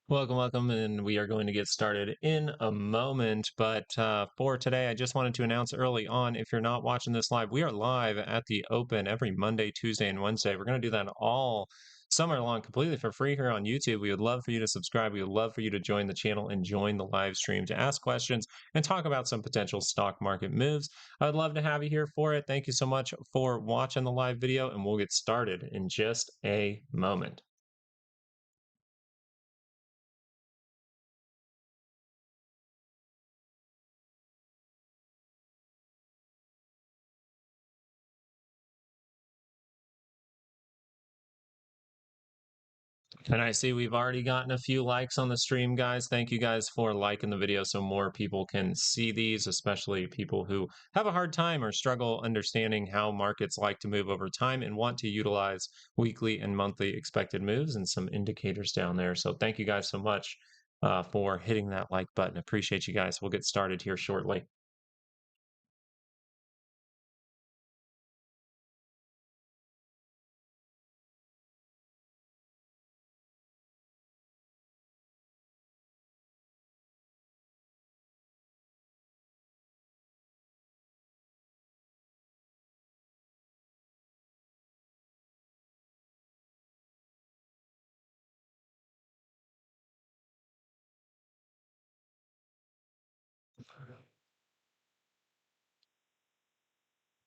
Welcome, and we are going to get started in a moment. But for today, I just wanted to announce early on, if you're not watching this live, we are live at the Open every Monday, Tuesday, and Wednesday. We're going to do that all summer long, completely for free here on YouTube. We would love for you to subscribe. We would love for you to join the channel and join the live stream to ask questions and talk about some potential stock market moves. I would love to have you here for it. Thank you so much for watching the live video, and we'll get started in just a moment. And I see we've already gotten a few likes on the stream, guys. Thank you guys for liking the video so more people can see these, especially people who have a hard time or struggle understanding how markets like to move over time and want to utilize weekly and monthly expected moves and some indicators down there. So thank you guys so much for hitting that like button. Appreciate you guys. We'll get started here shortly.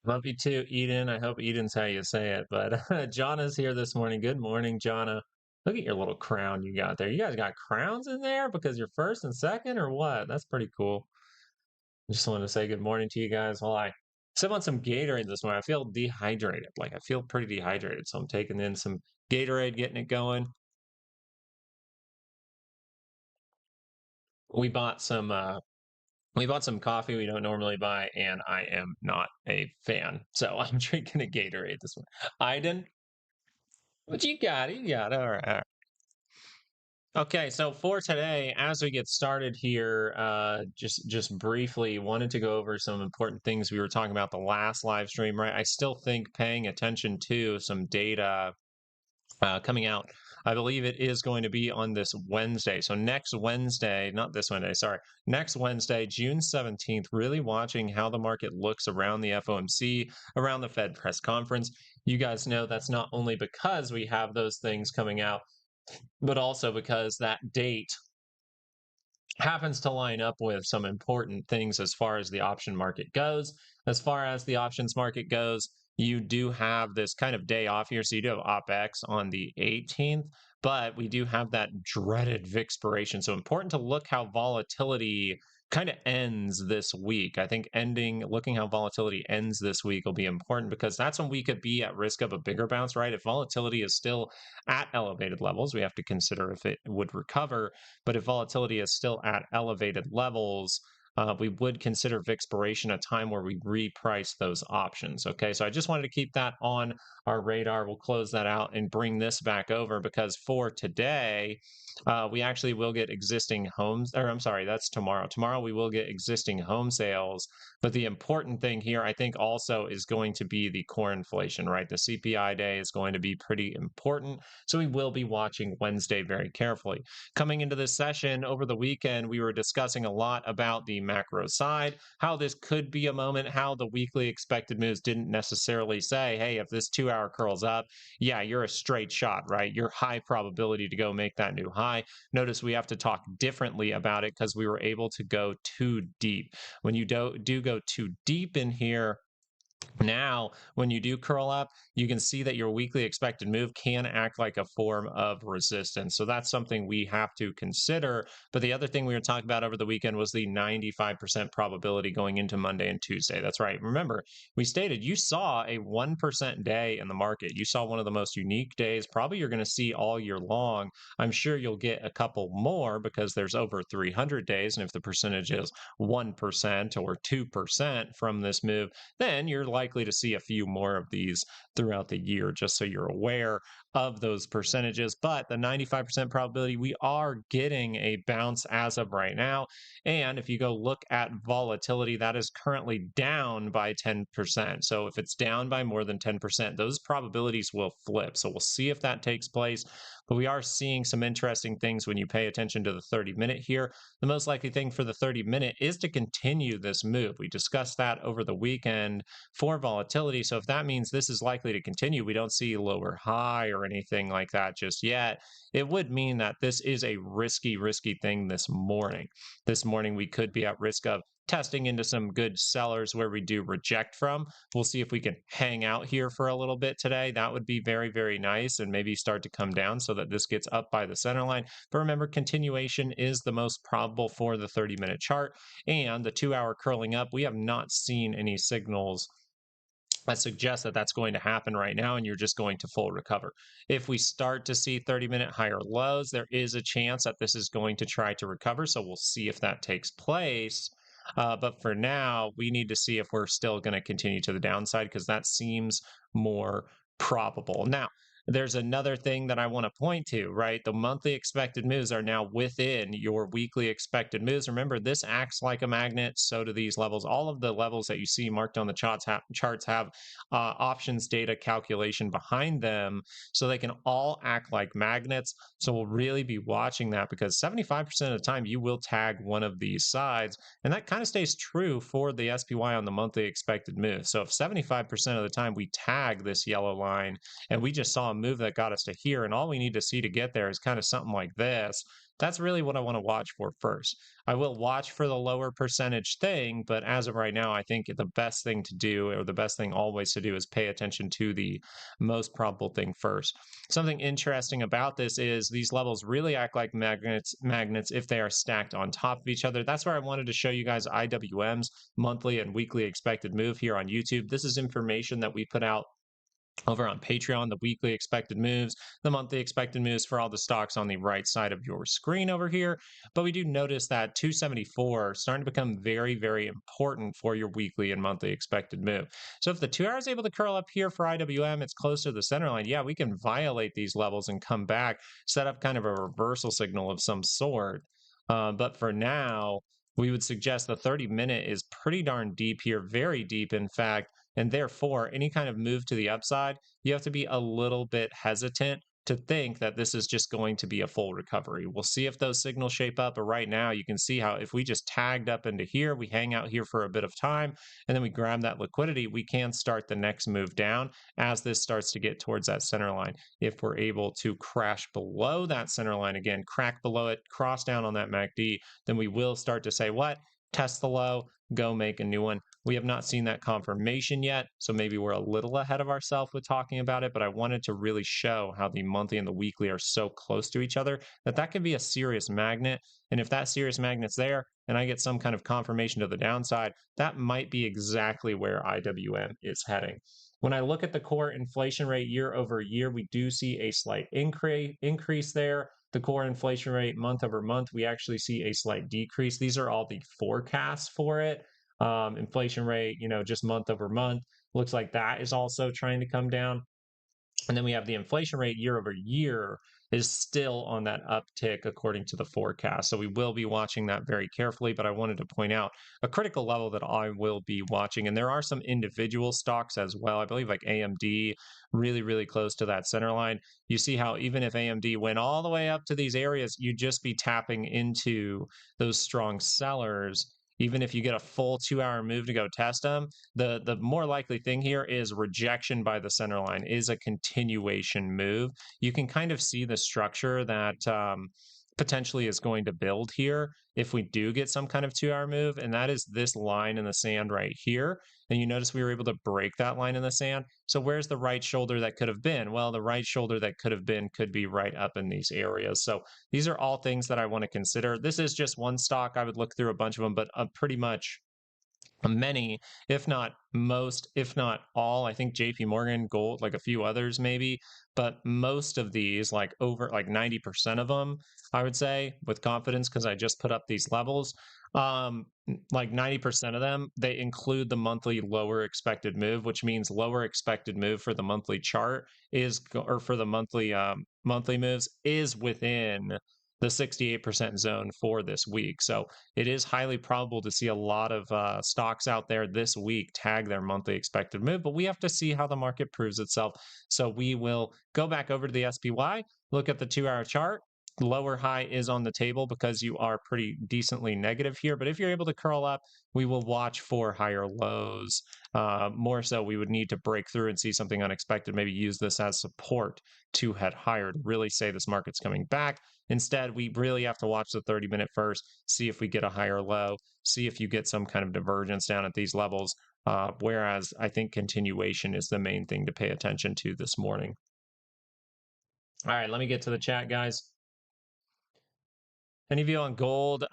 Love you too, Eden. I hope Eden's how you say it. But Jana's here this morning. Good morning, Jana. Look at your little crown you got there. You guys got crowns in there because you're first and second, or what? That's pretty cool. Just wanted to say good morning to you guys while I sip on some Gatorade this morning. I feel dehydrated. Like I feel pretty dehydrated. So I'm taking in some Gatorade, getting it going. We bought some coffee we don't normally buy, and I am not a fan. So I'm drinking a Gatorade this morning. Iden, what you got? You got all right. All right. Okay, so for today, as we get started here, just briefly wanted to go over some important things we were talking about the last live stream, right? I still think paying attention to some data coming out. I believe it is going to be on this Wednesday. So next Wednesday, not this Wednesday, sorry, next Wednesday, June 17th, really watching how the market looks around the FOMC, around the Fed press conference. You guys know that's not only because we have those things coming out, but also because that date happens to line up with some important things as far as the option market goes. As far as the options market goes, you do have this kind of day off here. So you do have OPEX on the 18th, but we do have that dreaded VIX-piration. So important to look how volatility kind of ends this week. I think looking how volatility ends this week will be important because that's when we could be at risk of a bigger bounce, right? If volatility is still at elevated levels, we have to consider if it would recover. But if volatility is still at elevated levels, we would consider VIX-piration a time where we reprice those options. Okay, so I just wanted to keep that on our radar. We'll close that out and bring this back over because for today, we actually will get existing homes, or I'm sorry, that's tomorrow. Tomorrow we will get existing home sales. But the important thing here, I think, also is going to be the core inflation, right? The CPI day is going to be pretty important. So we will be watching Wednesday very carefully. Coming into this session over the weekend, we were discussing a lot about the macro side, how this could be a moment, how the weekly expected moves didn't necessarily say, hey, if this 2 hour curls up, yeah, you're a straight shot, right? You're high probability to go make that new high. Notice we have to talk differently about it because we were able to go too deep. When you do go too deep in here, now, when you do curl up, you can see that your weekly expected move can act like a form of resistance. So that's something we have to consider. But the other thing we were talking about over the weekend was the 95% probability going into Monday and Tuesday. That's right. Remember, we stated you saw a 1% day in the market. You saw one of the most unique days, probably you're going to see all year long. I'm sure you'll get a couple more because there's over 300 days. And if the percentage is 1% or 2% from this move, then you're likely to see a few more of these throughout the year, just so you're aware of those percentages. But the 95% probability, we are getting a bounce as of right now. And if you go look at volatility, that is currently down by 10%. So if it's down by more than 10%, those probabilities will flip. So we'll see if that takes place. But we are seeing some interesting things when you pay attention to the 30-minute here. The most likely thing for the 30-minute is to continue this move. We discussed that over the weekend for volatility. So if that means this is likely to continue, we don't see lower high or anything like that just yet, it would mean that this is a risky, risky thing this morning. This morning, we could be at risk of testing into some good sellers where we do reject from. We'll see if we can hang out here for a little bit today. That would be very, very nice, and maybe start to come down so that this gets up by the center line. But remember, continuation is the most probable for the 30-minute chart, and the 2-hour curling up, we have not seen any signals that suggests that that's going to happen right now, and you're just going to full recover. If we start to see 30-minute higher lows, there is a chance that this is going to try to recover. So we'll see if that takes place. But for now, we need to see if we're still going to continue to the downside, because that seems more probable. Now, there's another thing that I want to point to, right? The monthly expected moves are now within your weekly expected moves. Remember, this acts like a magnet. So do these levels. All of the levels that you see marked on the charts have options data calculation behind them. So they can all act like magnets. So we'll really be watching that, because 75% of the time you will tag one of these sides. And that kind of stays true for the SPY on the monthly expected move. So if 75% of the time we tag this yellow line, and we just saw a move that got us to here, and all we need to see to get there is kind of something like this, that's really what I want to watch for first. I will watch for the lower percentage thing, but as of right now, I think the best thing to do, or the best thing always to do, is pay attention to the most probable thing first. Something interesting about this is these levels really act like magnets if they are stacked on top of each other. That's where I wanted to show you guys IWM's monthly and weekly expected move here on YouTube. This is information that we put out over on Patreon, the weekly expected moves, the monthly expected moves for all the stocks on the right side of your screen over here. But we do notice that 274 starting to become very, very important for your weekly and monthly expected move. So if the 2 hour is able to curl up here for IWM, it's close to the center line. Yeah, we can violate these levels and come back, set up kind of a reversal signal of some sort. But for now, we would suggest the 30-minute is pretty darn deep here, very deep, in fact. And therefore, any kind of move to the upside, you have to be a little bit hesitant to think that this is just going to be a full recovery. We'll see if those signals shape up. But right now, you can see how if we just tagged up into here, we hang out here for a bit of time, and then we grab that liquidity, we can start the next move down as this starts to get towards that center line. If we're able to crash below that center line again, crack below it, cross down on that MACD, then we will start to say, what? Test the low, go make a new one. We have not seen that confirmation yet, so maybe we're a little ahead of ourselves with talking about it, but I wanted to really show how the monthly and the weekly are so close to each other that that can be a serious magnet. And if that serious magnet's there and I get some kind of confirmation to the downside, that might be exactly where IWM is heading. When I look at the core inflation rate year over year, we do see a slight increase there. The core inflation rate month over month, we actually see a slight decrease. These are all the forecasts for it. Inflation rate, just month over month, looks like that is also trying to come down. And then we have the inflation rate year over year is still on that uptick according to the forecast. So we will be watching that very carefully, but I wanted to point out a critical level that I will be watching. And there are some individual stocks as well. I believe like AMD, really, really close to that center line. You see how even if AMD went all the way up to these areas, you'd just be tapping into those strong sellers. Even if you get a full 2 hour move to go test them, the more likely thing here is rejection by the center line, is a continuation move. You can kind of see the structure that potentially is going to build here if we do get some kind of 2 hour move, and that is this line in the sand right here. And you notice we were able to break that line in the sand. So where's the right shoulder that could have been? Well, the right shoulder that could have been could be right up in these areas. So these are all things that I want to consider. This is just one stock. I would look through a bunch of them, but pretty much many, if not most, if not all, I think JP Morgan, Gold, like a few others maybe, but most of these, like over like 90% of them, I would say with confidence, because I just put up these levels, like 90% of them, they include the monthly lower expected move, which means lower expected move for the monthly chart is, or for the monthly moves is within the 68% zone for this week. So it is highly probable to see a lot of stocks out there this week tag their monthly expected move, but we have to see how the market proves itself. So we will go back over to the SPY, look at the 2-hour chart. Lower high is on the table because you are pretty decently negative here. But if you're able to curl up, we will watch for higher lows. More so, we would need to break through and see something unexpected, maybe use this as support to head higher to really say this market's coming back. Instead, we really have to watch the 30-minute first, see if we get a higher low, see if you get some kind of divergence down at these levels. Whereas I think continuation is the main thing to pay attention to this morning. All right, let me get to the chat, guys. Any view on gold?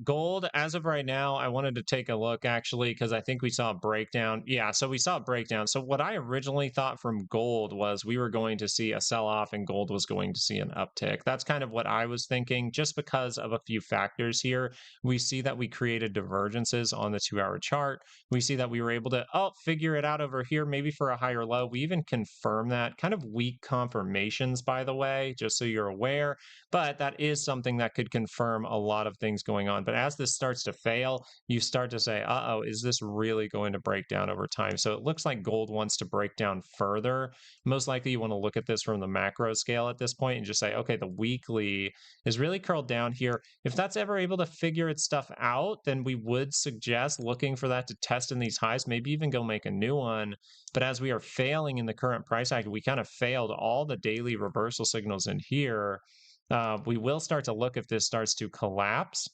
Gold, as of right now, I wanted to take a look actually, because I think we saw a breakdown. Yeah, so we saw a breakdown. So what I originally thought from gold was we were going to see a sell-off and gold was going to see an uptick. That's kind of what I was thinking, just because of a few factors here. We see that we created divergences on the 2-hour chart. We see that we were able to, figure it out over here, maybe for a higher low. We even confirm that. Kind of weak confirmations, by the way, just so you're aware. But that is something that could confirm a lot of things going on. But as this starts to fail, you start to say, uh-oh, is this really going to break down over time? So it looks like gold wants to break down further. Most likely you want to look at this from the macro scale at this point and just say, okay, the weekly is really curled down here. If that's ever able to figure its stuff out, then we would suggest looking for that to test in these highs, maybe even go make a new one. But as we are failing in the current price action, we kind of failed all the daily reversal signals in here. We will start to look if this starts to collapse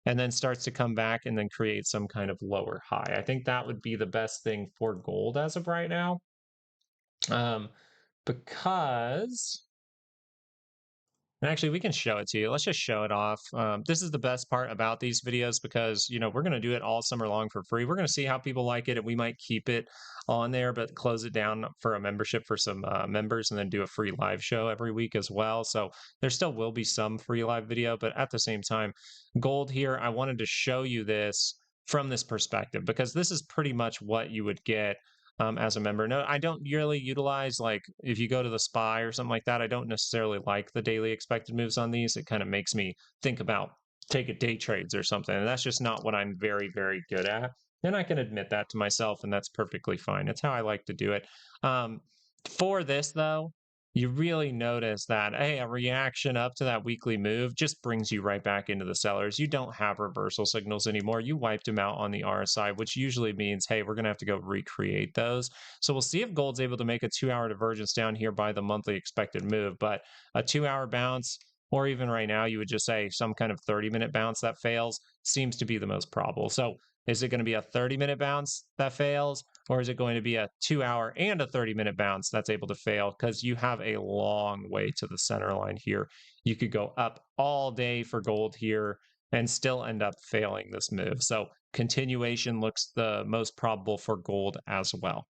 and then starts to come back and then create some kind of lower high. I think that would be the best thing for gold as of right now. Because actually, we can show it to you. Let's just show it off. This is the best part about these videos because, we're going to do it all summer long for free. We're going to see how people like it, and we might keep it on there, but close it down for a membership for some members and then do a free live show every week as well. So there still will be some free live video, but at the same time, gold here, I wanted to show you this from this perspective because this is pretty much what you would get as a member. No, I don't really utilize, like, if you go to the SPY or something like that, I don't necessarily like the daily expected moves on these. It kind of makes me think about take it day trades or something. And that's just not what I'm very, very good at. And I can admit that to myself, and that's perfectly fine. It's how I like to do it. For this, though, you really notice that, hey, a reaction up to that weekly move just brings you right back into the sellers. You don't have reversal signals anymore. You wiped them out on the RSI, which usually means, hey, we're going to have to go recreate those. So we'll see if gold's able to make a 2-hour divergence down here by the monthly expected move. But a 2-hour bounce, or even right now, you would just say some kind of 30-minute bounce that fails seems to be the most probable. So is it going to be a 30-minute bounce that fails? Or is it going to be a 2-hour and a 30-minute bounce that's able to fail? Because you have a long way to the center line here. You could go up all day for gold here and still end up failing this move. So continuation looks the most probable for gold as well.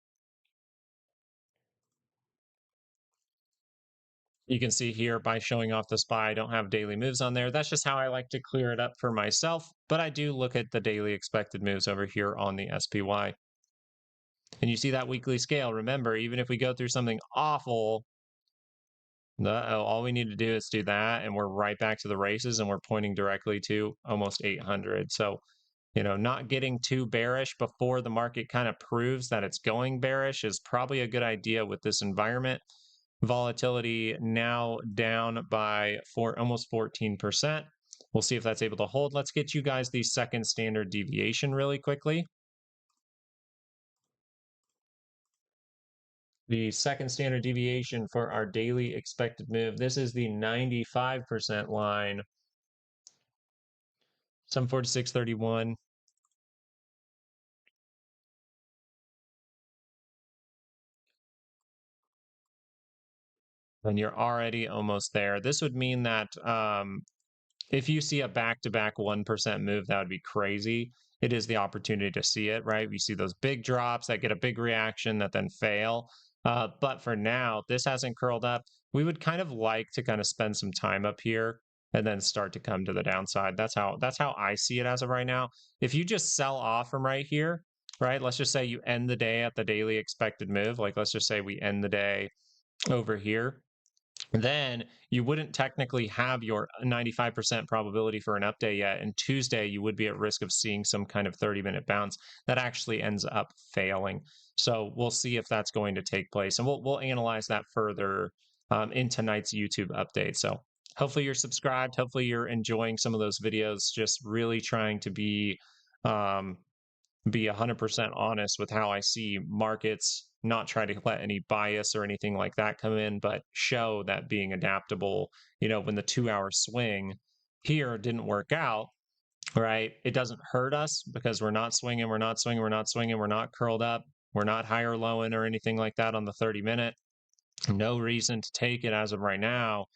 You can see here by showing off the SPY, I don't have daily moves on there. That's just how I like to clear it up for myself. But I do look at the daily expected moves over here on the SPY. And you see that weekly scale. Remember, even if we go through something awful, all we need to do is do that, and we're right back to the races, and we're pointing directly to almost 800. So, not getting too bearish before the market kind of proves that it's going bearish is probably a good idea with this environment. Volatility now down by almost 14%. We'll see if that's able to hold. Let's get you guys the second standard deviation really quickly. The second standard deviation for our daily expected move. This is the 95% line. 746.31. And you're already almost there. This would mean that if you see a back-to-back 1% move, that would be crazy. it is the opportunity to see it, right? We see those big drops that get a big reaction that then fail. But for now, this hasn't curled up. We would kind of like to kind of spend some time up here and then start to come to the downside. That's how I see it as of right now. If you just sell off from right here, right? Let's just say you end the day at the daily expected move. Like let's just say we end the day over here, then you wouldn't technically have your 95% probability for an update yet. And Tuesday, you would be at risk of seeing some kind of 30-minute bounce that actually ends up failing. So we'll see if that's going to take place, and we'll analyze that further in tonight's YouTube update. So hopefully you're subscribed. Hopefully you're enjoying some of those videos. Just really trying to um, be 100% honest with how I see markets, not try to let any bias or anything like that come in, but show that being adaptable, when the 2 hour swing here didn't work out, right? It doesn't hurt us because we're not swinging, we're not swinging, we're not swinging, we're not curled up, we're not higher lowing or anything like that on the 30-minute. No reason to take it as of right now.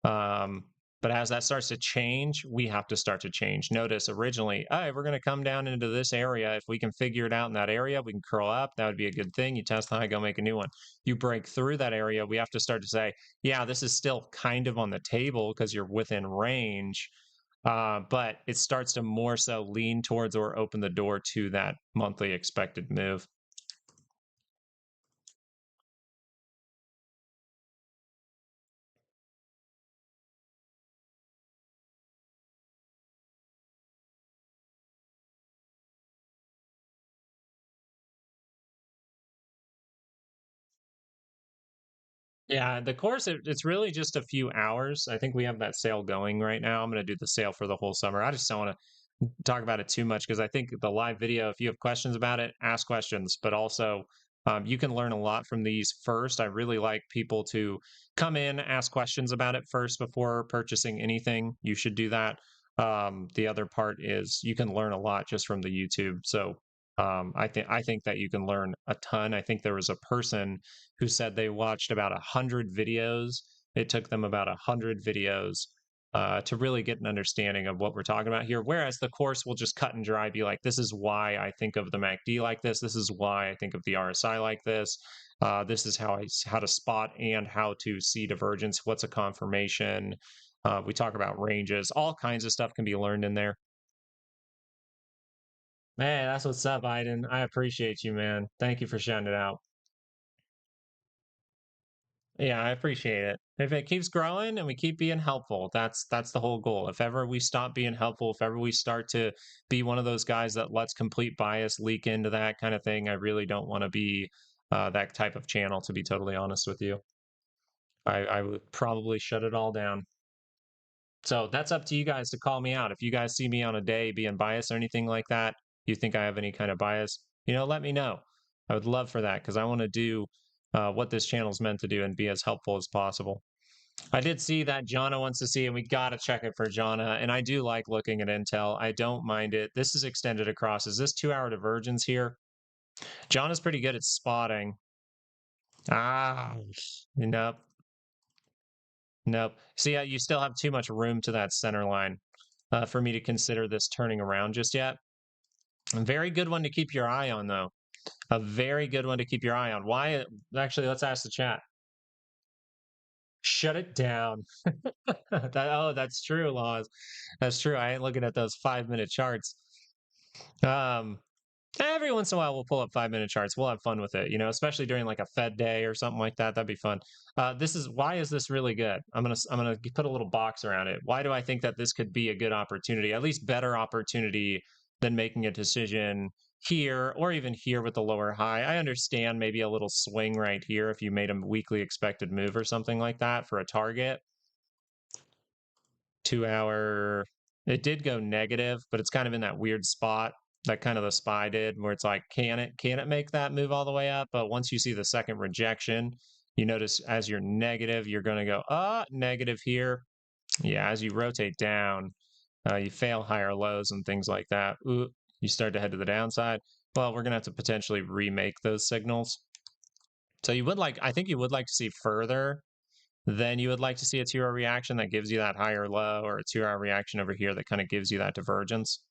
Um, but as that starts to change, we have to start to change. Notice originally, hey, we're going to come down into this area. If we can figure it out in that area, we can curl up. That would be a good thing. You test the high, go make a new one. You break through that area. We have to start to say, yeah, this is still kind of on the table because you're within range. But it starts to more so lean towards or open the door to that monthly expected move. Yeah, the course, it's really just a few hours. I think we have that sale going right now. I'm going to do the sale for the whole summer. I just don't want to talk about it too much because I think the live video, if you have questions about it, ask questions, but also you can learn a lot from these first. I really like people to come in, ask questions about it first before purchasing anything. You should do that. The other part is you can learn a lot just from the YouTube. So I think that you can learn a ton. I think there was a person who said they watched about 100 videos. It took them about 100 videos to really get an understanding of what we're talking about here. Whereas the course will just cut and dry, be like, this is why I think of the MACD like this. This is why I think of the RSI like this. This is how to spot and how to see divergence. What's a confirmation? We talk about ranges. All kinds of stuff can be learned in there. Man, that's what's up, Aiden. I appreciate you, man. Thank you for shouting it out. Yeah, I appreciate it. If it keeps growing and we keep being helpful, that's the whole goal. If ever we stop being helpful, if ever we start to be one of those guys that lets complete bias leak into that kind of thing, I really don't want to be that type of channel, to be totally honest with you. I would probably shut it all down. So that's up to you guys to call me out. If you guys see me on a day being biased or anything like that, you think I have any kind of bias, let me know. I would love for that because I want to do what this channel is meant to do and be as helpful as possible. I did see that Jonna wants to see, and we got to check it for Jonna. And I do like looking at Intel. I don't mind it. This is extended across. Is this 2 hour divergence here? Jonna's pretty good at spotting. Ah, nope. Nope. See, you still have too much room to that center line for me to consider this turning around just yet. A very good one to keep your eye on, though. A very good one to keep your eye on. Why? Actually, let's ask the chat. Shut it down. That's true, Laws. That's true. I ain't looking at those 5-minute charts. Um, every once in a while, we'll pull up 5-minute charts. We'll have fun with it, especially during like a Fed day or something like that. That'd be fun. Why is this really good? I'm gonna put a little box around it. Why do I think that this could be a good opportunity, at least better opportunity than making a decision here or even here with the lower high? I understand maybe a little swing right here if you made a weekly expected move or something like that for a target. 2 hour, it did go negative, but it's kind of in that weird spot that kind of the SPY did, where it's like, can it make that move all the way up? But once you see the second rejection, you notice as you're negative, you're going to go negative here. Yeah, as you rotate down, you fail higher lows and things like that. Ooh, you start to head to the downside. Well, we're going to have to potentially remake those signals. So I think you would like to see further. Then you would like to see a 2 hour reaction that gives you that higher low, or a 2 hour reaction over here that kind of gives you that divergence.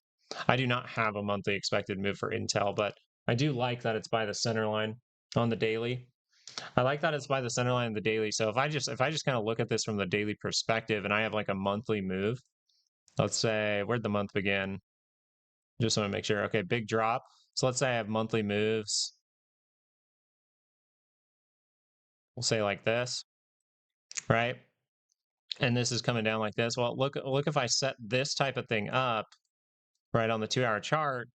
I do not have a monthly expected move for Intel, but I do like that it's by the center line on the daily. I like that it's by the center line of the daily. So if I just kind of look at this from the daily perspective and I have like a monthly move, let's say, where'd the month begin? Just want to make sure. Okay, big drop. So let's say I have monthly moves. We'll say like this, right? And this is coming down like this. Well, look if I set this type of thing up right on the 2-hour chart,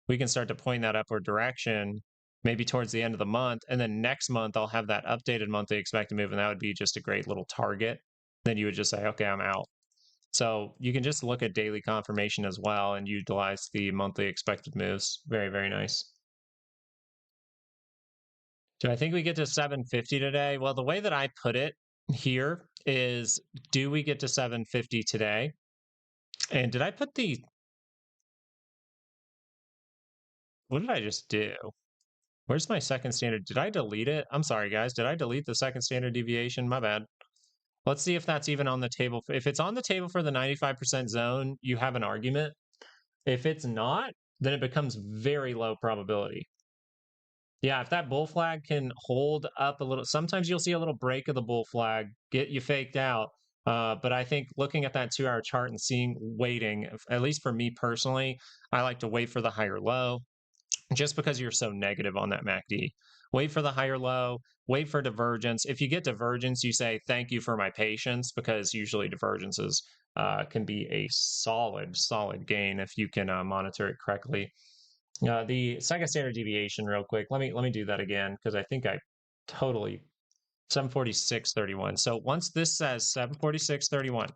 we can start to point that upward direction maybe towards the end of the month. And then next month, I'll have that updated monthly expected move. And that would be just a great little target. Then you would just say, okay, I'm out. So you can just look at daily confirmation as well and utilize the monthly expected moves. Very, very nice. Do I think we get to 750 today? Well, the way that I put it here is, do we get to 750 today? And did I put what did I just do? Where's my second standard? Did I delete it? I'm sorry, guys. Did I delete the second standard deviation? My bad. Let's see if that's even on the table. If it's on the table for the 95% zone, you have an argument. If it's not, then it becomes very low probability. Yeah, if that bull flag can hold up a little, sometimes you'll see a little break of the bull flag, get you faked out. But I think looking at that 2-hour chart and waiting, at least for me personally, I like to wait for the higher low just because you're so negative on that MACD. Wait for the higher low, wait for divergence. If you get divergence, you say, thank you for my patience, because usually divergences can be a solid gain if you can monitor it correctly. The second standard deviation, real quick. Let me do that again because I think I totally 746.31. So once this says 746.31,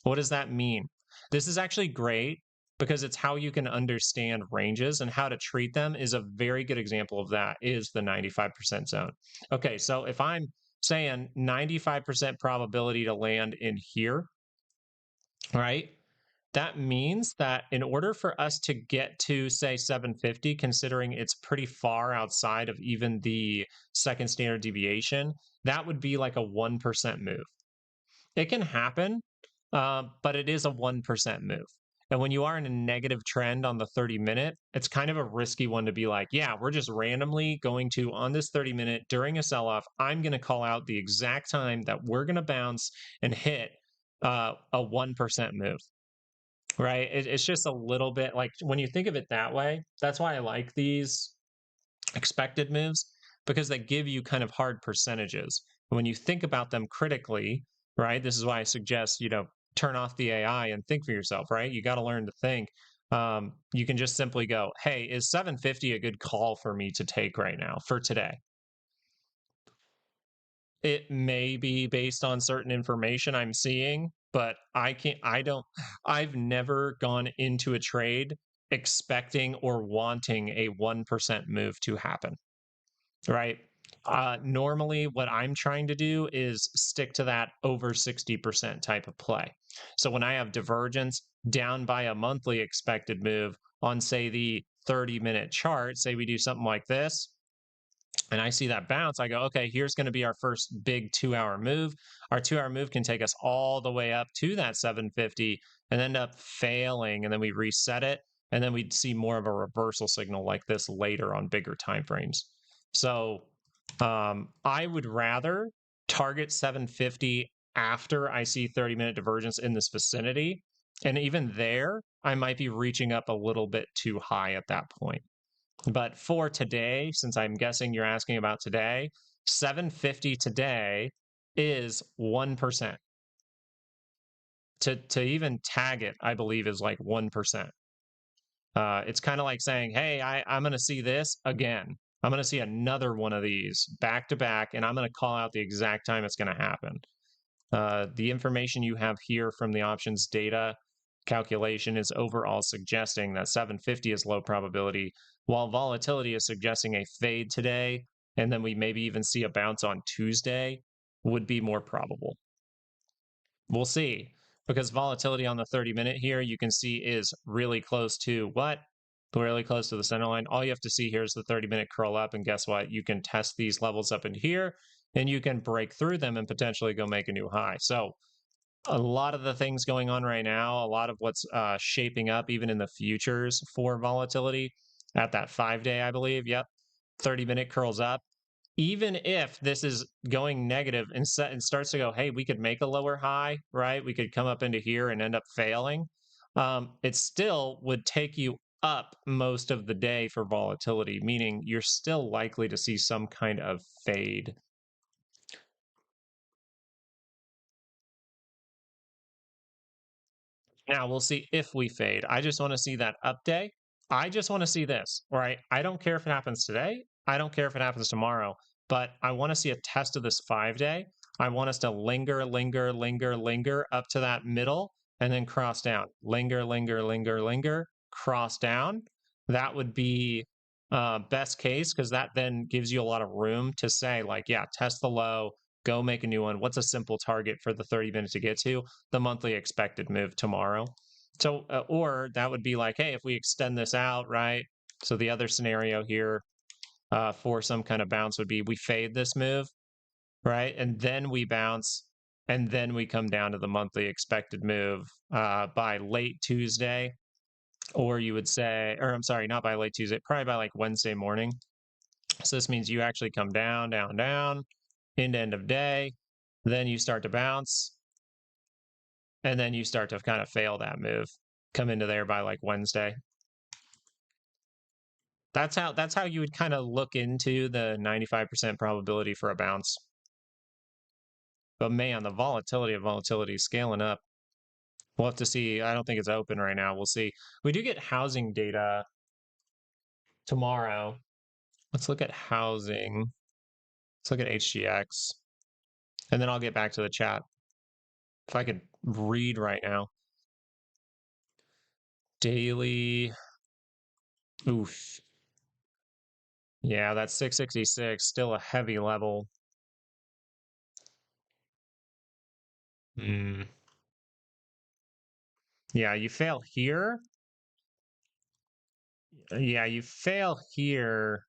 what does that mean? This is actually great because it's how you can understand ranges, and how to treat them is a very good example of that is the 95% zone. Okay, so if I'm saying 95% probability to land in here, right? That means that in order for us to get to, say, 750, considering it's pretty far outside of even the second standard deviation, that would be like a 1% move. It can happen, but it is a 1% move. And when you are in a negative trend on the 30-minute, it's kind of a risky one to be like, yeah, we're just randomly going to, on this 30-minute during a sell-off, I'm going to call out the exact time that we're going to bounce and hit a 1% move. Right. It's just a little bit like, when you think of it that way, that's why I like these expected moves, because they give you kind of hard percentages. When you think about them critically, right? This is why I suggest, turn off the AI and think for yourself, right? You got to learn to think. You can just simply go, hey, is 750 a good call for me to take right now for today? It may be based on certain information I'm seeing, but I've never gone into a trade expecting or wanting a 1% move to happen, right? Normally, what I'm trying to do is stick to that over 60% type of play. So when I have divergence down by a monthly expected move on, say, the 30-minute chart, say we do something like this, and I see that bounce, I go, okay, here's going to be our first big 2-hour move. Our 2-hour move can take us all the way up to that 750 and end up failing. And then we reset it. And then we'd see more of a reversal signal like this later on bigger time frames. So I would rather target 750 after I see 30-minute divergence in this vicinity. And even there, I might be reaching up a little bit too high at that point. But for today, since I'm guessing you're asking about today, 750 today is 1%. To even tag it, I believe, is like 1%. It's kind of like saying, hey, I'm going to see this again. I'm going to see another one of these back to back, and I'm going to call out the exact time it's going to happen. The information you have here from the options data calculation is overall suggesting that 750 is low probability, while volatility is suggesting a fade today, and then we maybe even see a bounce on Tuesday, would be more probable. We'll see, because volatility on the 30-minute here, you can see is really close to what? Really close to the center line. All you have to see here is the 30-minute curl up, and guess what? You can test these levels up in here, and you can break through them and potentially go make a new high. So a lot of the things going on right now, a lot of what's shaping up, even in the futures for volatility at that 5-day, I believe. Yep. 30-minute curls up. Even if this is going negative and starts to go, hey, we could make a lower high, right? We could come up into here and end up failing. It still would take you up most of the day for volatility, meaning you're still likely to see some kind of fade. Now we'll see if we fade. I just want to see that up day. I just want to see this, right? I don't care if it happens today. I don't care if it happens tomorrow, but I want to see a test of this 5-day. I want us to linger, linger, linger, linger up to that middle and then cross down. Linger, linger, linger, linger, cross down. That would be best case, because that then gives you a lot of room to say, like, yeah, test the low, go make a new one. What's a simple target for the 30 minutes to get to? The monthly expected move tomorrow. So, or that would be like, hey, if we extend this out, right? So the other scenario here for some kind of bounce would be we fade this move, right? And then we bounce, and then we come down to the monthly expected move by late Tuesday. Or you would say, or I'm sorry, not by late Tuesday, probably by like Wednesday morning. So this means you actually come down, down, down, into end of day. Then you start to bounce, and then you start to kind of fail that move, come into there by like Wednesday. That's how you would kind of look into the 95% probability for a bounce. But man, the volatility is scaling up. We'll have to see. I don't think it's open right now. We'll see. We do get housing data tomorrow. Let's look at housing. Let's look at HGX. And then I'll get back to the chat. If I could read right now. Daily. Oof. Yeah, that's 666, still a heavy level. Mm. Yeah, you fail here. Yeah, you fail here.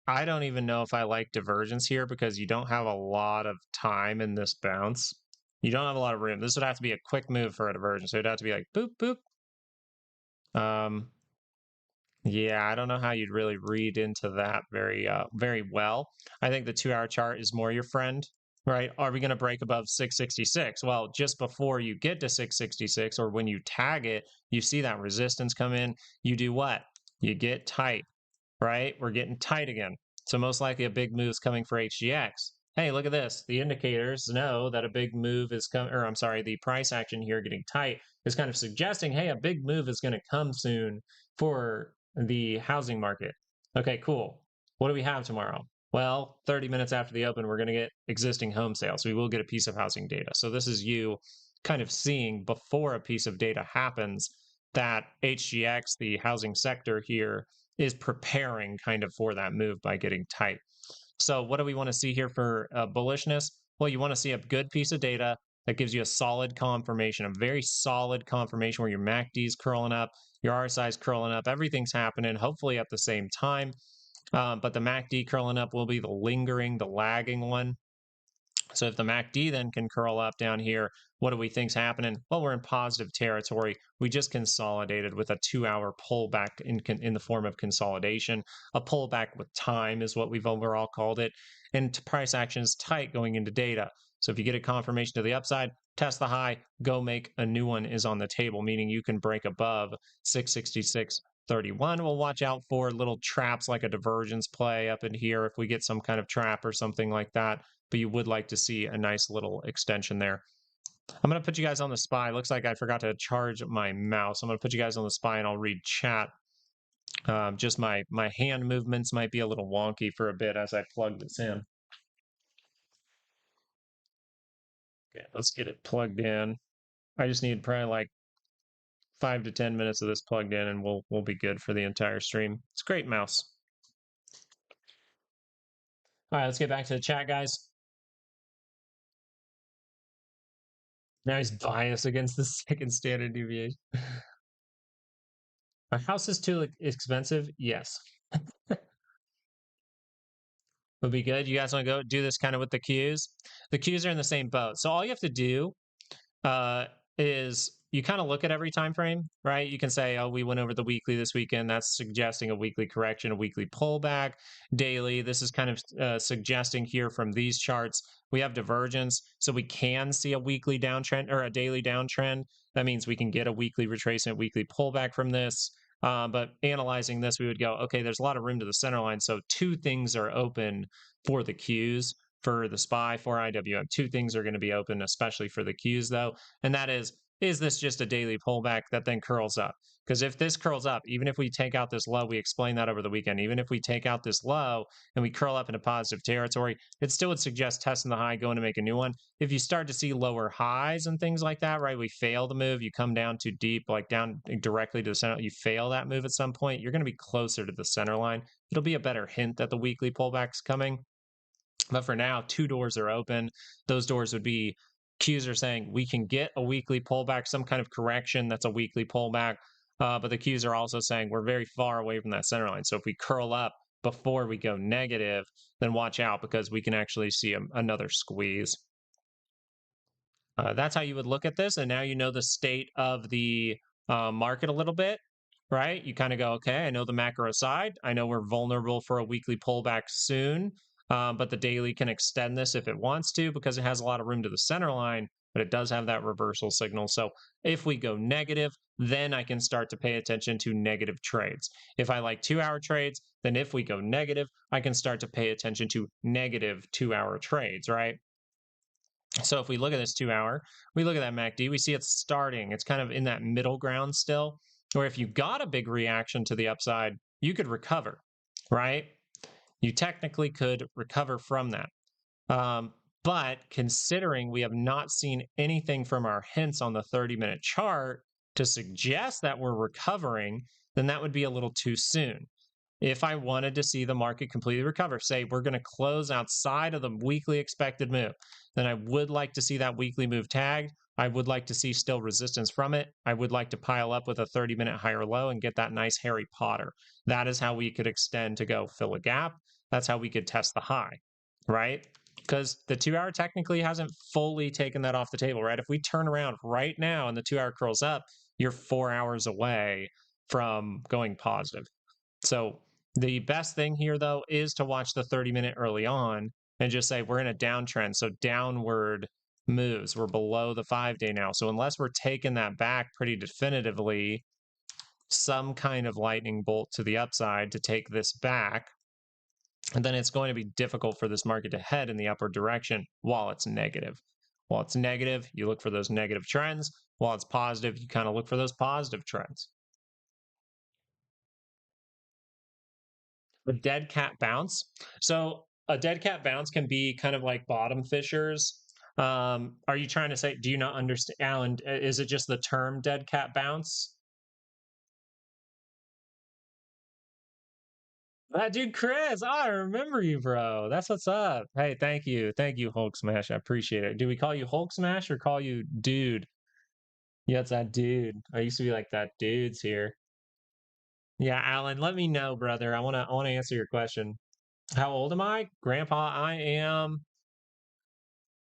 I don't even know if I like divergence here, because you don't have a lot of time in this bounce. You don't have a lot of room. This would have to be a quick move for a divergence. So it'd have to be like boop, boop. Yeah, I don't know how you'd really read into that very well. I think the 2-hour chart is more your friend, right? Are we going to break above 666? Well, just before you get to 666, or when you tag it, you see that resistance come in. You do what? You get tight, right? We're getting tight again. So most likely a big move is coming for HGX. Hey, look at this. The indicators know that a big move is coming, or I'm sorry, the price action here getting tight is kind of suggesting, hey, a big move is going to come soon for the housing market. Okay, cool. What do we have tomorrow? Well, 30 minutes after the open, we're going to get existing home sales. We will get a piece of housing data. So this is you kind of seeing before a piece of data happens that HGX, the housing sector here, is preparing kind of for that move by getting tight. So what do we want to see here for bullishness? Well, you want to see a good piece of data that gives you a solid confirmation, a very solid confirmation where your MACD is curling up, your RSI is curling up, everything's happening, hopefully at the same time. But the MACD curling up will be the lingering, the lagging one. So if the MACD then can curl up down here, what do we think's happening? Well, we're in positive territory. We just consolidated with a 2-hour pullback in the form of consolidation. A pullback with time is what we've overall called it. And price action is tight going into data. So if you get a confirmation to the upside, test the high, go make a new one is on the table, meaning you can break above 666.31. We'll watch out for little traps like a divergence play up in here if we get some kind of trap or something like that. But you would like to see a nice little extension there. I'm going to put you guys on the spy. Looks like I forgot to charge my mouse. I'm going to put you guys on the spy and I'll read chat. Just my hand movements might be a little wonky for a bit as I plug this in. Okay, let's get it plugged in. I just need probably like 5 to 10 minutes of this plugged in and we'll be good for the entire stream. It's a great mouse. All right, let's get back to the chat, guys. Now he's biased against the second standard deviation. My house is too expensive? Yes. would be good. You guys want to go do this kind of with the Qs? The Qs are in the same boat. So all you have to do uh, is you kind of look at every time frame, right? You can say, oh, we went over the weekly this weekend. That's suggesting a weekly correction, a weekly pullback. Daily, this is kind of suggesting here from these charts, we have divergence. So we can see a weekly downtrend or a daily downtrend. That means we can get a weekly retracement, weekly pullback from this. But analyzing this, we would go, okay, there's a lot of room to the center line. So two things are open for the Qs. For the SPY, for IWM, two things are going to be open, especially for the Qs though. And that is this just a daily pullback that then curls up? Because if this curls up, even if we take out this low, we explained that over the weekend, even if we take out this low and we curl up into positive territory, it still would suggest testing the high, going to make a new one. If you start to see lower highs and things like that, right, we fail the move, you come down too deep, like down directly to the center, you fail that move at some point, you're going to be closer to the center line. It'll be a better hint that the weekly pullback's coming. But for now, two doors are open. Those doors would be Qs are saying we can get a weekly pullback, some kind of correction that's a weekly pullback. But the Qs are also saying we're very far away from that center line. So if we curl up before we go negative, then watch out because we can actually see another squeeze. That's how you would look at this. And now you know the state of the market a little bit, right? You kind of go, okay, I know the macro side. I know we're vulnerable for a weekly pullback soon, but the daily can extend this if it wants to because it has a lot of room to the center line, but it does have that reversal signal. So if we go negative, then I can start to pay attention to negative trades. If I like 2-hour trades, then if we go negative, I can start to pay attention to negative 2-hour trades, right? So if we look at this 2-hour, we look at that MACD, we see it's starting. It's kind of in that middle ground still, where if you got a big reaction to the upside, you could recover, right? You technically could recover from that. But considering we have not seen anything from our hints on the 30-minute chart to suggest that we're recovering, then that would be a little too soon. If I wanted to see the market completely recover, say we're going to close outside of the weekly expected move, then I would like to see that weekly move tagged. I would like to see still resistance from it. I would like to pile up with a 30-minute higher low and get that nice Harry Potter. That is how we could extend to go fill a gap. That's how we could test the high, right? Because the 2-hour technically hasn't fully taken that off the table, right? If we turn around right now and the 2-hour curls up, you're 4 hours away from going positive. So the best thing here, though, is to watch the 30-minute early on and just say we're in a downtrend. So downward moves. We're below the 5-day now. So unless we're taking that back pretty definitively, some kind of lightning bolt to the upside to take this back, and then it's going to be difficult for this market to head in the upward direction while it's negative. While it's negative, you look for those negative trends. While it's positive, you kind of look for those positive trends. A dead cat bounce. So a dead cat bounce can be kind of like bottom fishers. Are you trying to say, do you not understand, Alan? Is it just the term dead cat bounce? That dude, Chris, I remember you, bro. That's what's up. Hey, thank you. Thank you, Hulk Smash. I appreciate it. Do we call you Hulk Smash or call you dude? Yeah, it's that dude. I used to be like that dude's here. Yeah, Alan, let me know, brother. I wanna answer your question. How old am I? Grandpa, I am.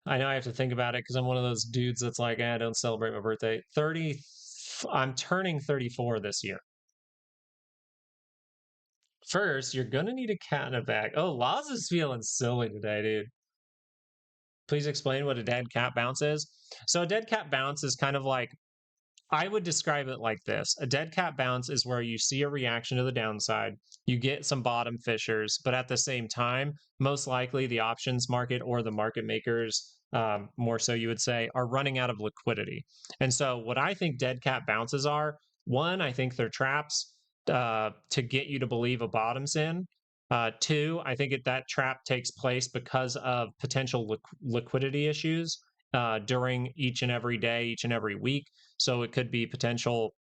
I know I have to think about it because I'm one of those dudes that's like, I don't celebrate my birthday. 30, I'm turning 34 this year. First, you're gonna need a cat in a bag. Oh, Laz is feeling silly today, dude. Please explain what a dead cat bounce is. So a dead cat bounce is kind of like, I would describe it like this. A dead cat bounce is where you see a reaction to the downside, you get some bottom fishers, but at the same time, most likely the options market or the market makers, more so you would say, are running out of liquidity. And so, what I think dead cat bounces are, one, I think they're traps to get you to believe a bottom's in. Two, I think that trap takes place because of potential liquidity issues during each and every day, each and every week. So it could be potential,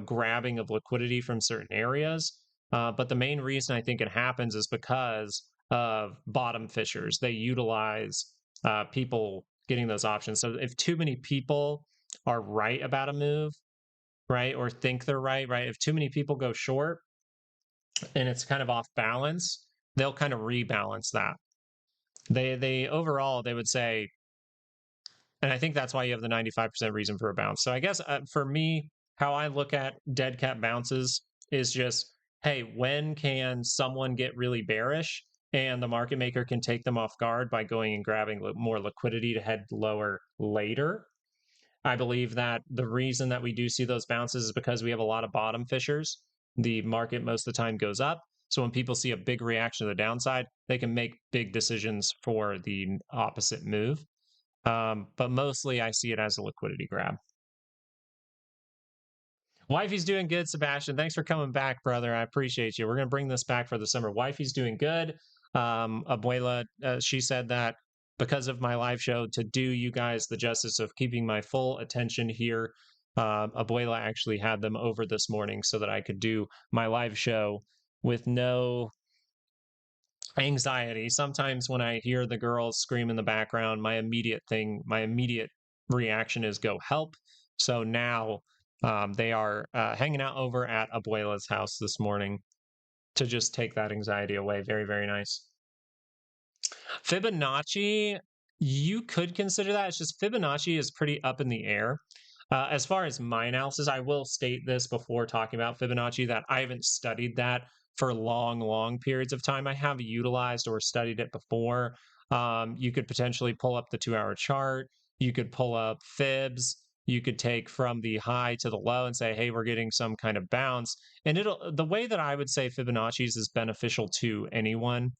grabbing of liquidity from certain areas. But the main reason I think it happens is because of bottom fishers. They utilize people getting those options. So if too many people are right about a move, right, or think they're right, right, if too many people go short and it's kind of off balance, they'll kind of rebalance that. They overall they would say, and I think that's why you have the 95% reason for a bounce. So I guess for me, how I look at dead cat bounces is just, hey, when can someone get really bearish and the market maker can take them off guard by going and grabbing more liquidity to head lower later? I believe that the reason that we do see those bounces is because we have a lot of bottom fishers. The market most of the time goes up. So when people see a big reaction to the downside, they can make big decisions for the opposite move. But mostly I see it as a liquidity grab. Wifey's doing good, Sebastian. Thanks for coming back, brother. I appreciate you. We're going to bring this back for the summer. Wifey's doing good. Abuela, she said that because of my live show, to do you guys the justice of keeping my full attention here, Abuela actually had them over this morning so that I could do my live show with no anxiety. Sometimes when I hear the girls scream in the background, my immediate reaction is go help. So now they are hanging out over at Abuela's house this morning to just take that anxiety away. Very, very nice. Fibonacci, you could consider that. It's just Fibonacci is pretty up in the air. As far as my analysis, I will state this before talking about Fibonacci that I haven't studied that for long, long periods of time. I have utilized or studied it before. You could potentially pull up the 2-hour chart. You could pull up fibs. You could take from the high to the low and say, hey, we're getting some kind of bounce. And the way that I would say Fibonacci's is beneficial to anyone,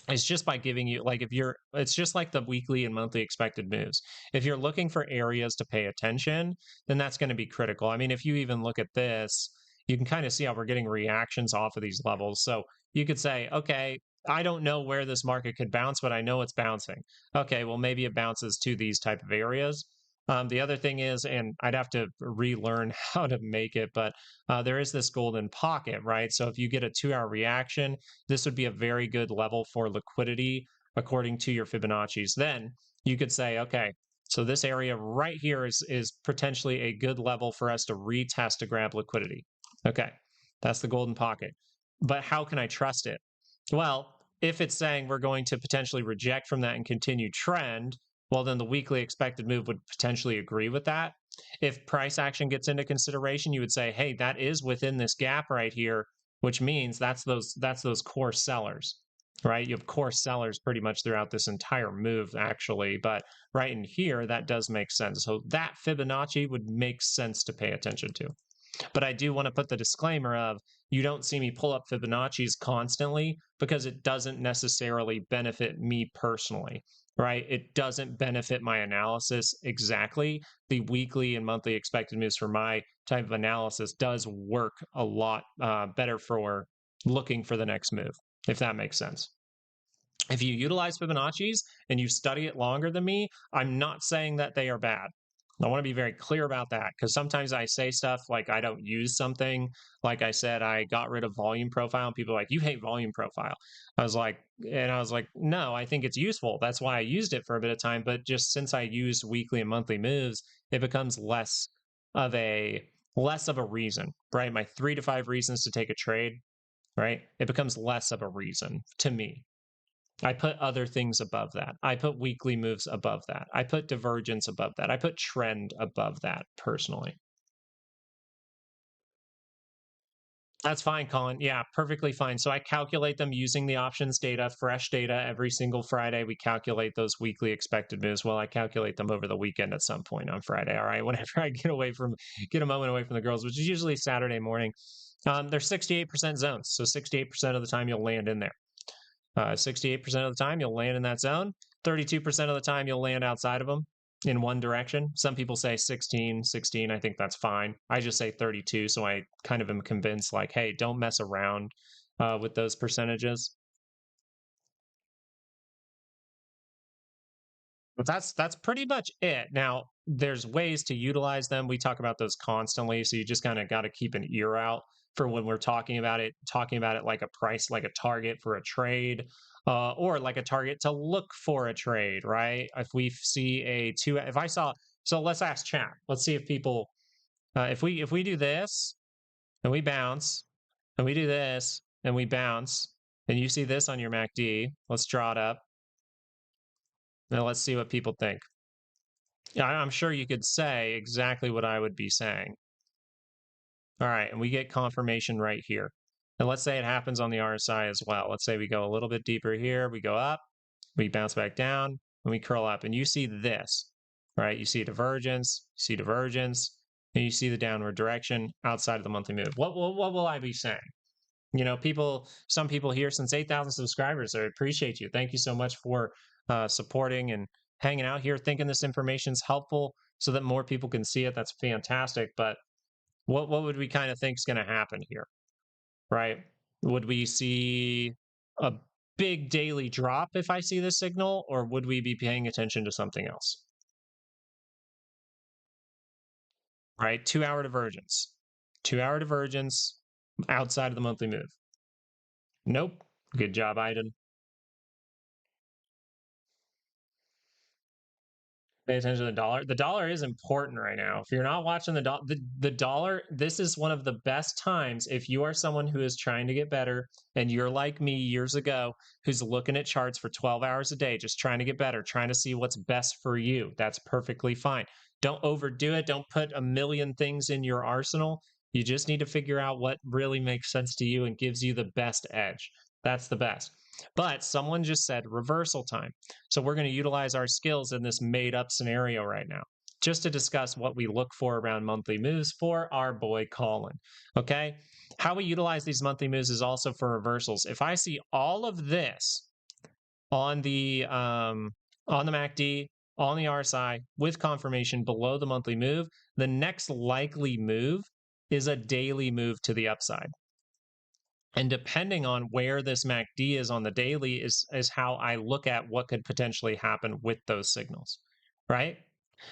it's just by giving you, like, it's just like the weekly and monthly expected moves. If you're looking for areas to pay attention, then that's going to be critical. I mean, if you even look at this, you can kind of see how we're getting reactions off of these levels. So you could say, okay, I don't know where this market could bounce, but I know it's bouncing. Okay, well, maybe it bounces to these type of areas. The other thing is, and I'd have to relearn how to make it, but there is this golden pocket, right? So if you get a 2-hour reaction, this would be a very good level for liquidity according to your Fibonacci's. Then you could say, okay, so this area right here is potentially a good level for us to retest to grab liquidity. Okay, that's the golden pocket. But how can I trust it? Well, if it's saying we're going to potentially reject from that and continue trend, well, then the weekly expected move would potentially agree with that. If price action gets into consideration, you would say, hey, that is within this gap right here, which means that's those core sellers, right? You have core sellers pretty much throughout this entire move, actually. But right in here, that does make sense. So that Fibonacci would make sense to pay attention to. But I do want to put the disclaimer of, you don't see me pull up Fibonacci's constantly because it doesn't necessarily benefit me personally, right? It doesn't benefit my analysis exactly. The weekly and monthly expected moves for my type of analysis does work a lot better for looking for the next move, if that makes sense. If you utilize Fibonacci's and you study it longer than me, I'm not saying that they are bad. I want to be very clear about that, because sometimes I say stuff like I don't use something. Like I said, I got rid of volume profile, and people are like, you hate volume profile. I was like, no, I think it's useful. That's why I used it for a bit of time. But just since I used weekly and monthly moves, it becomes of a less of a reason, right? My 3 to 5 reasons to take a trade, right? It becomes less of a reason to me. I put other things above that. I put weekly moves above that. I put divergence above that. I put trend above that personally. That's fine, Colin. Yeah, perfectly fine. So I calculate them using the options data, fresh data every single Friday. We calculate those weekly expected moves. Well, I calculate them over the weekend at some point on Friday. All right. Whenever I get a moment away from the girls, which is usually Saturday morning. They're 68% zones. So 68% of the time you'll land in there. 68% of the time you'll land in that zone. 32% of the time you'll land outside of them in one direction. Some people say 16. I think that's fine. I just say 32. So I kind of am convinced, like, hey, don't mess around with those percentages. But that's pretty much it. Now, there's ways to utilize them. We talk about those constantly, so you just kind of got to keep an ear out for when we're talking about it like a price, like a target for a trade, or like a target to look for a trade, right? If we see if I saw, so let's ask chat. Let's see if people, if we do this and we bounce, and we do this and we bounce, and you see this on your MACD, let's draw it up. Now let's see what people think. Yeah, I'm sure you could say exactly what I would be saying. All right, and we get confirmation right here. And let's say it happens on the RSI as well. Let's say we go a little bit deeper here, we go up, we bounce back down, and we curl up. And you see this, right? You see divergence, and you see the downward direction outside of the monthly move. What will I be saying? You know, some people here, since 8,000 subscribers, I appreciate you. Thank you so much for supporting and hanging out here, thinking this information is helpful so that more people can see it. That's fantastic. But what would we kind of think is going to happen here, right? Would we see a big daily drop if I see this signal, or would we be paying attention to something else? Right? 2 hour divergence. 2 hour divergence outside of the monthly move. Nope. Good job, Iden. Pay attention to the dollar. The dollar is important right now. If you're not watching the dollar, this is one of the best times if you are someone who is trying to get better and you're like me years ago, who's looking at charts for 12 hours a day, just trying to get better, trying to see what's best for you. That's perfectly fine. Don't overdo it. Don't put a million things in your arsenal. You just need to figure out what really makes sense to you and gives you the best edge. That's the best. But someone just said reversal time. So we're going to utilize our skills in this made up scenario right now, just to discuss what we look for around monthly moves for our boy Colin. Okay. How we utilize these monthly moves is also for reversals. If I see all of this on the MACD, on the RSI with confirmation below the monthly move, the next likely move is a daily move to the upside. And depending on where this MACD is on the daily is how I look at what could potentially happen with those signals, right?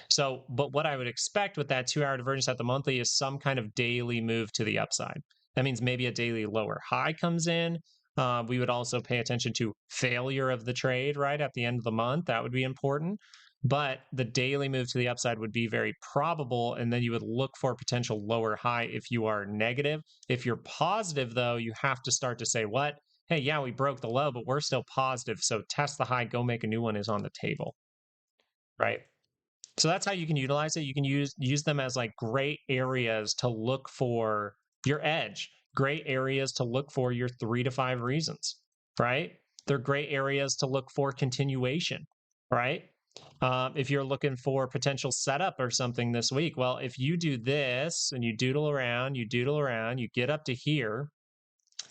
So, but what I would expect with that 2 hour divergence at the monthly is some kind of daily move to the upside. That means maybe a daily lower high comes in. We would also pay attention to failure of the trade, right? At the end of the month, that would be important. But the daily move to the upside would be very probable. And then you would look for a potential lower high if you are negative. If you're positive, though, you have to start to say, what? Hey, yeah, we broke the low, but we're still positive. So test the high, go make a new one is on the table, right? So that's how you can utilize it. You can use them as like great areas to look for your edge, great areas to look for your 3 to 5 reasons, right? They're great areas to look for continuation, right? If you're looking for potential setup or something this week, well, if you do this and you doodle around, you get up to here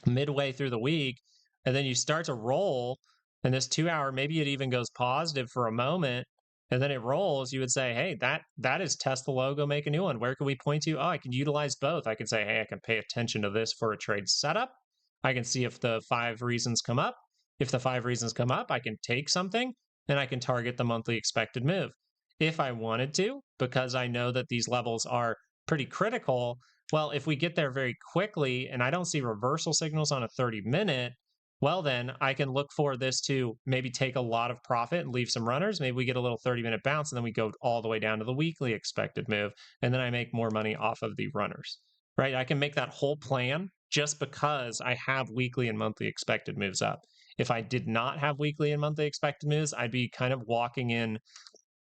midway through the week, and then you start to roll, and this 2 hour, maybe it even goes positive for a moment, and then it rolls, you would say, hey, that is test the logo, make a new one. Where can we point to? Oh, I can utilize both. I can say, hey, I can pay attention to this for a trade setup. I can see if the 5 reasons come up. If the 5 reasons come up, I can take something and I can target the monthly expected move. If I wanted to, because I know that these levels are pretty critical, well, if we get there very quickly and I don't see reversal signals on a 30-minute, well, then I can look for this to maybe take a lot of profit and leave some runners. Maybe we get a little 30-minute bounce and then we go all the way down to the weekly expected move. And then I make more money off of the runners, right? I can make that whole plan just because I have weekly and monthly expected moves up. If I did not have weekly and monthly expected moves, I'd be kind of walking in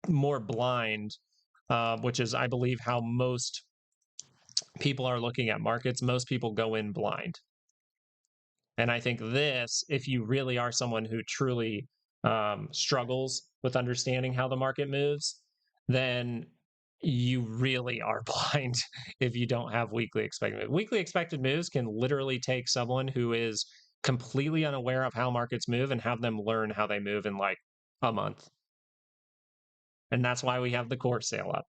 more blind, which is, I believe, how most people are looking at markets. Most people go in blind. And I think this, if you really are someone who truly struggles with understanding how the market moves, then you really are blind if you don't have weekly expected moves. Weekly expected moves can literally take someone who is completely unaware of how markets move and have them learn how they move in like a month. And that's why we have the course sale up.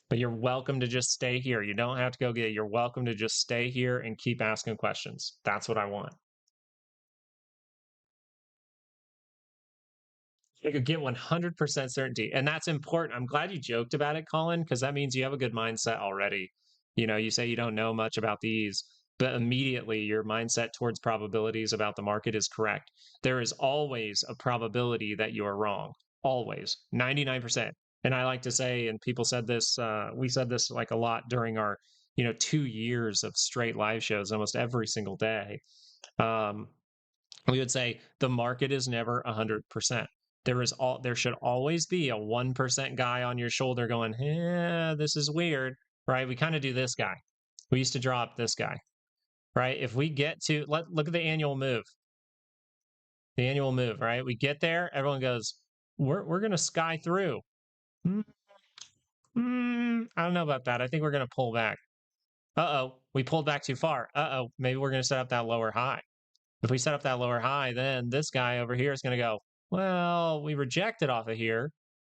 But you're welcome to just stay here. You don't have to go get it. You're welcome to just stay here and keep asking questions. That's what I want. You could get 100% certainty. And that's important. I'm glad you joked about it, Colin, because that means you have a good mindset already. You know, you say you don't know much about these, but immediately your mindset towards probabilities about the market is correct. There is always a probability that you are wrong. Always. 99%. And I like to say, and people said this, we said this like a lot during our, 2 years of straight live shows almost every single day. We would say the market is never 100%. there should always be a 1% guy on your shoulder going, this is weird, right? We kind of do this guy. We used to drop this guy, right? If we get to, look at the annual move. The annual move, right? We get there, everyone goes, we're going to sky through. I don't know about that. I think we're going to pull back. Uh-oh, we pulled back too far. Uh-oh, maybe we're going to set up that lower high. If we set up that lower high, then this guy over here is going to go, well, we rejected off of here.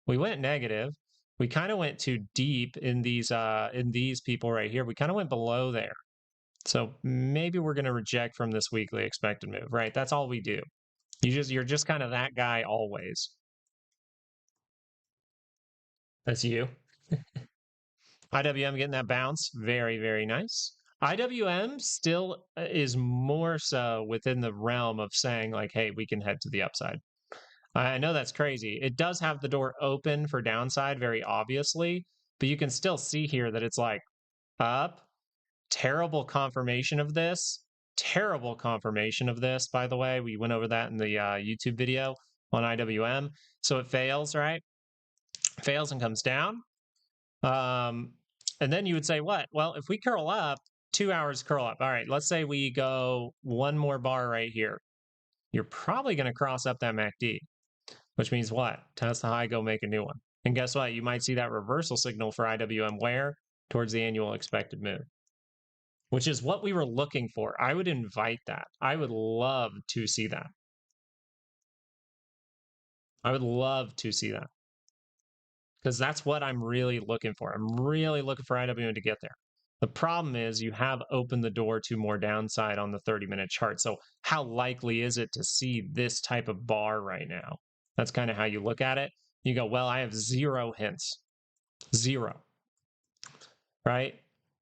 We went negative. We kind of went too deep in these people right here. We kind of went below there. So maybe we're going to reject from this weekly expected move, right? That's all we do. You're just kind of that guy always. That's you. IWM getting that bounce. Very, very nice. IWM still is more so within the realm of saying like, hey, we can head to the upside. I know that's crazy. It does have the door open for downside very obviously, but you can still see here that it's like up. Terrible confirmation of this. Terrible confirmation of this, by the way. We went over that in the YouTube video on IWM. So it fails, right? Fails and comes down. And then you would say, what? Well, if we curl up, 2 hours curl up. All right, let's say we go one more bar right here. You're probably going to cross up that MACD, which means what? Test the high, go make a new one. And guess what? You might see that reversal signal for IWM where? Towards the annual expected move, which is what we were looking for. I would invite that. I would love to see that. I would love to see that. Because that's what I'm really looking for. I'm really looking for IWM to get there. The problem is you have opened the door to more downside on the 30-minute chart. So how likely is it to see this type of bar right now? That's kind of how you look at it. You go, well, I have 0 hints. 0. Right?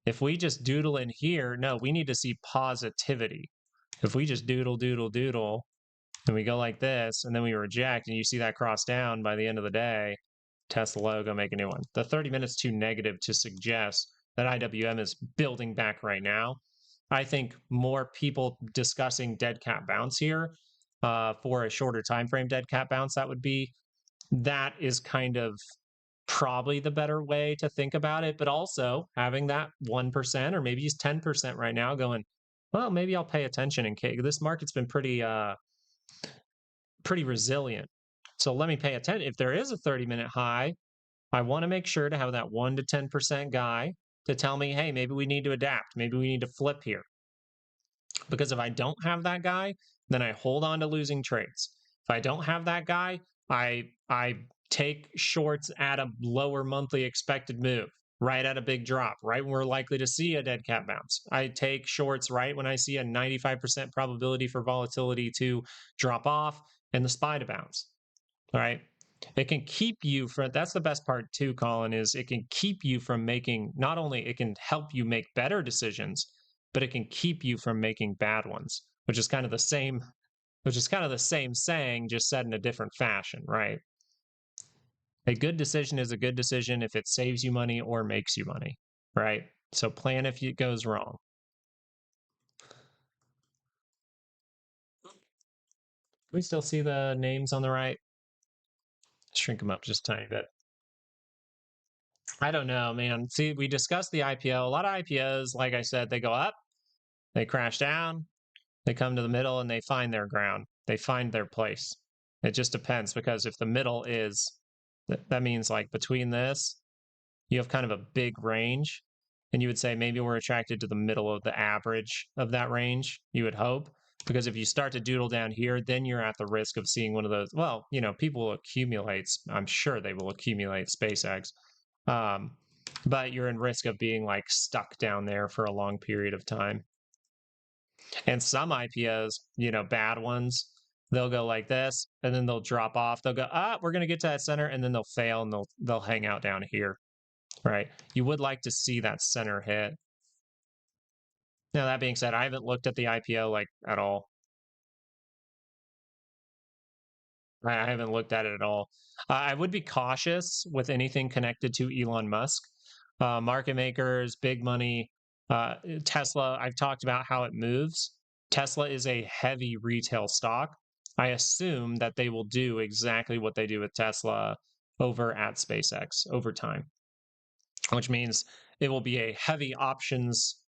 If we just doodle in here, no, we need to see positivity. If we just doodle, doodle, doodle, and we go like this, and then we reject, and you see that cross down by the end of the day, test the low, go make a new one. The 30 minutes too negative to suggest that IWM is building back right now. I think more people discussing dead cat bounce here for a shorter time frame dead cat bounce, that is kind of probably the better way to think about it. But also having that 1% or maybe just 10% right now going, well, maybe I'll pay attention in case this market's been pretty resilient. So let me pay attention. If there is a 30-minute high, I want to make sure to have that 1 to 10% guy to tell me, hey, maybe we need to adapt. Maybe we need to flip here. Because if I don't have that guy, then I hold on to losing trades. If I don't have that guy, I take shorts at a lower monthly expected move, right at a big drop, right when we're likely to see a dead cat bounce. I take shorts right when I see a 95% probability for volatility to drop off and the SPY to bounce. All right. It can keep you from, that's the best part too, Colin, is it can keep you from making, not only it can help you make better decisions, but it can keep you from making bad ones, which is kind of the same saying, just said in a different fashion, right? A good decision is a good decision if it saves you money or makes you money, right? So plan if it goes wrong. Can we still see the names on the right? Shrink them up just a tiny bit. I don't know, man. See, we discussed the IPO. A lot of IPOs, like I said, they go up, they crash down, they come to the middle, and they find their ground. They find their place. It just depends, because if the middle is, that means like between this, you have kind of a big range, and you would say maybe we're attracted to the middle of the average of that range, you would hope. Because if you start to doodle down here, then you're at the risk of seeing one of those. Well, you know, people will accumulate. I'm sure they will accumulate SpaceX. But you're in risk of being like stuck down there for a long period of time. And some IPOs, you know, bad ones, they'll go like this, and then they'll drop off. They'll go, we're going to get to that center, and then they'll fail, and they'll hang out down here, right? You would like to see that center hit. Now, that being said, I haven't looked at the IPO like at all. I haven't looked at it at all. I would be cautious with anything connected to Elon Musk. Market makers, big money, Tesla, I've talked about how it moves. Tesla is a heavy retail stock. I assume that they will do exactly what they do with Tesla over at SpaceX over time, which means it will be a heavy options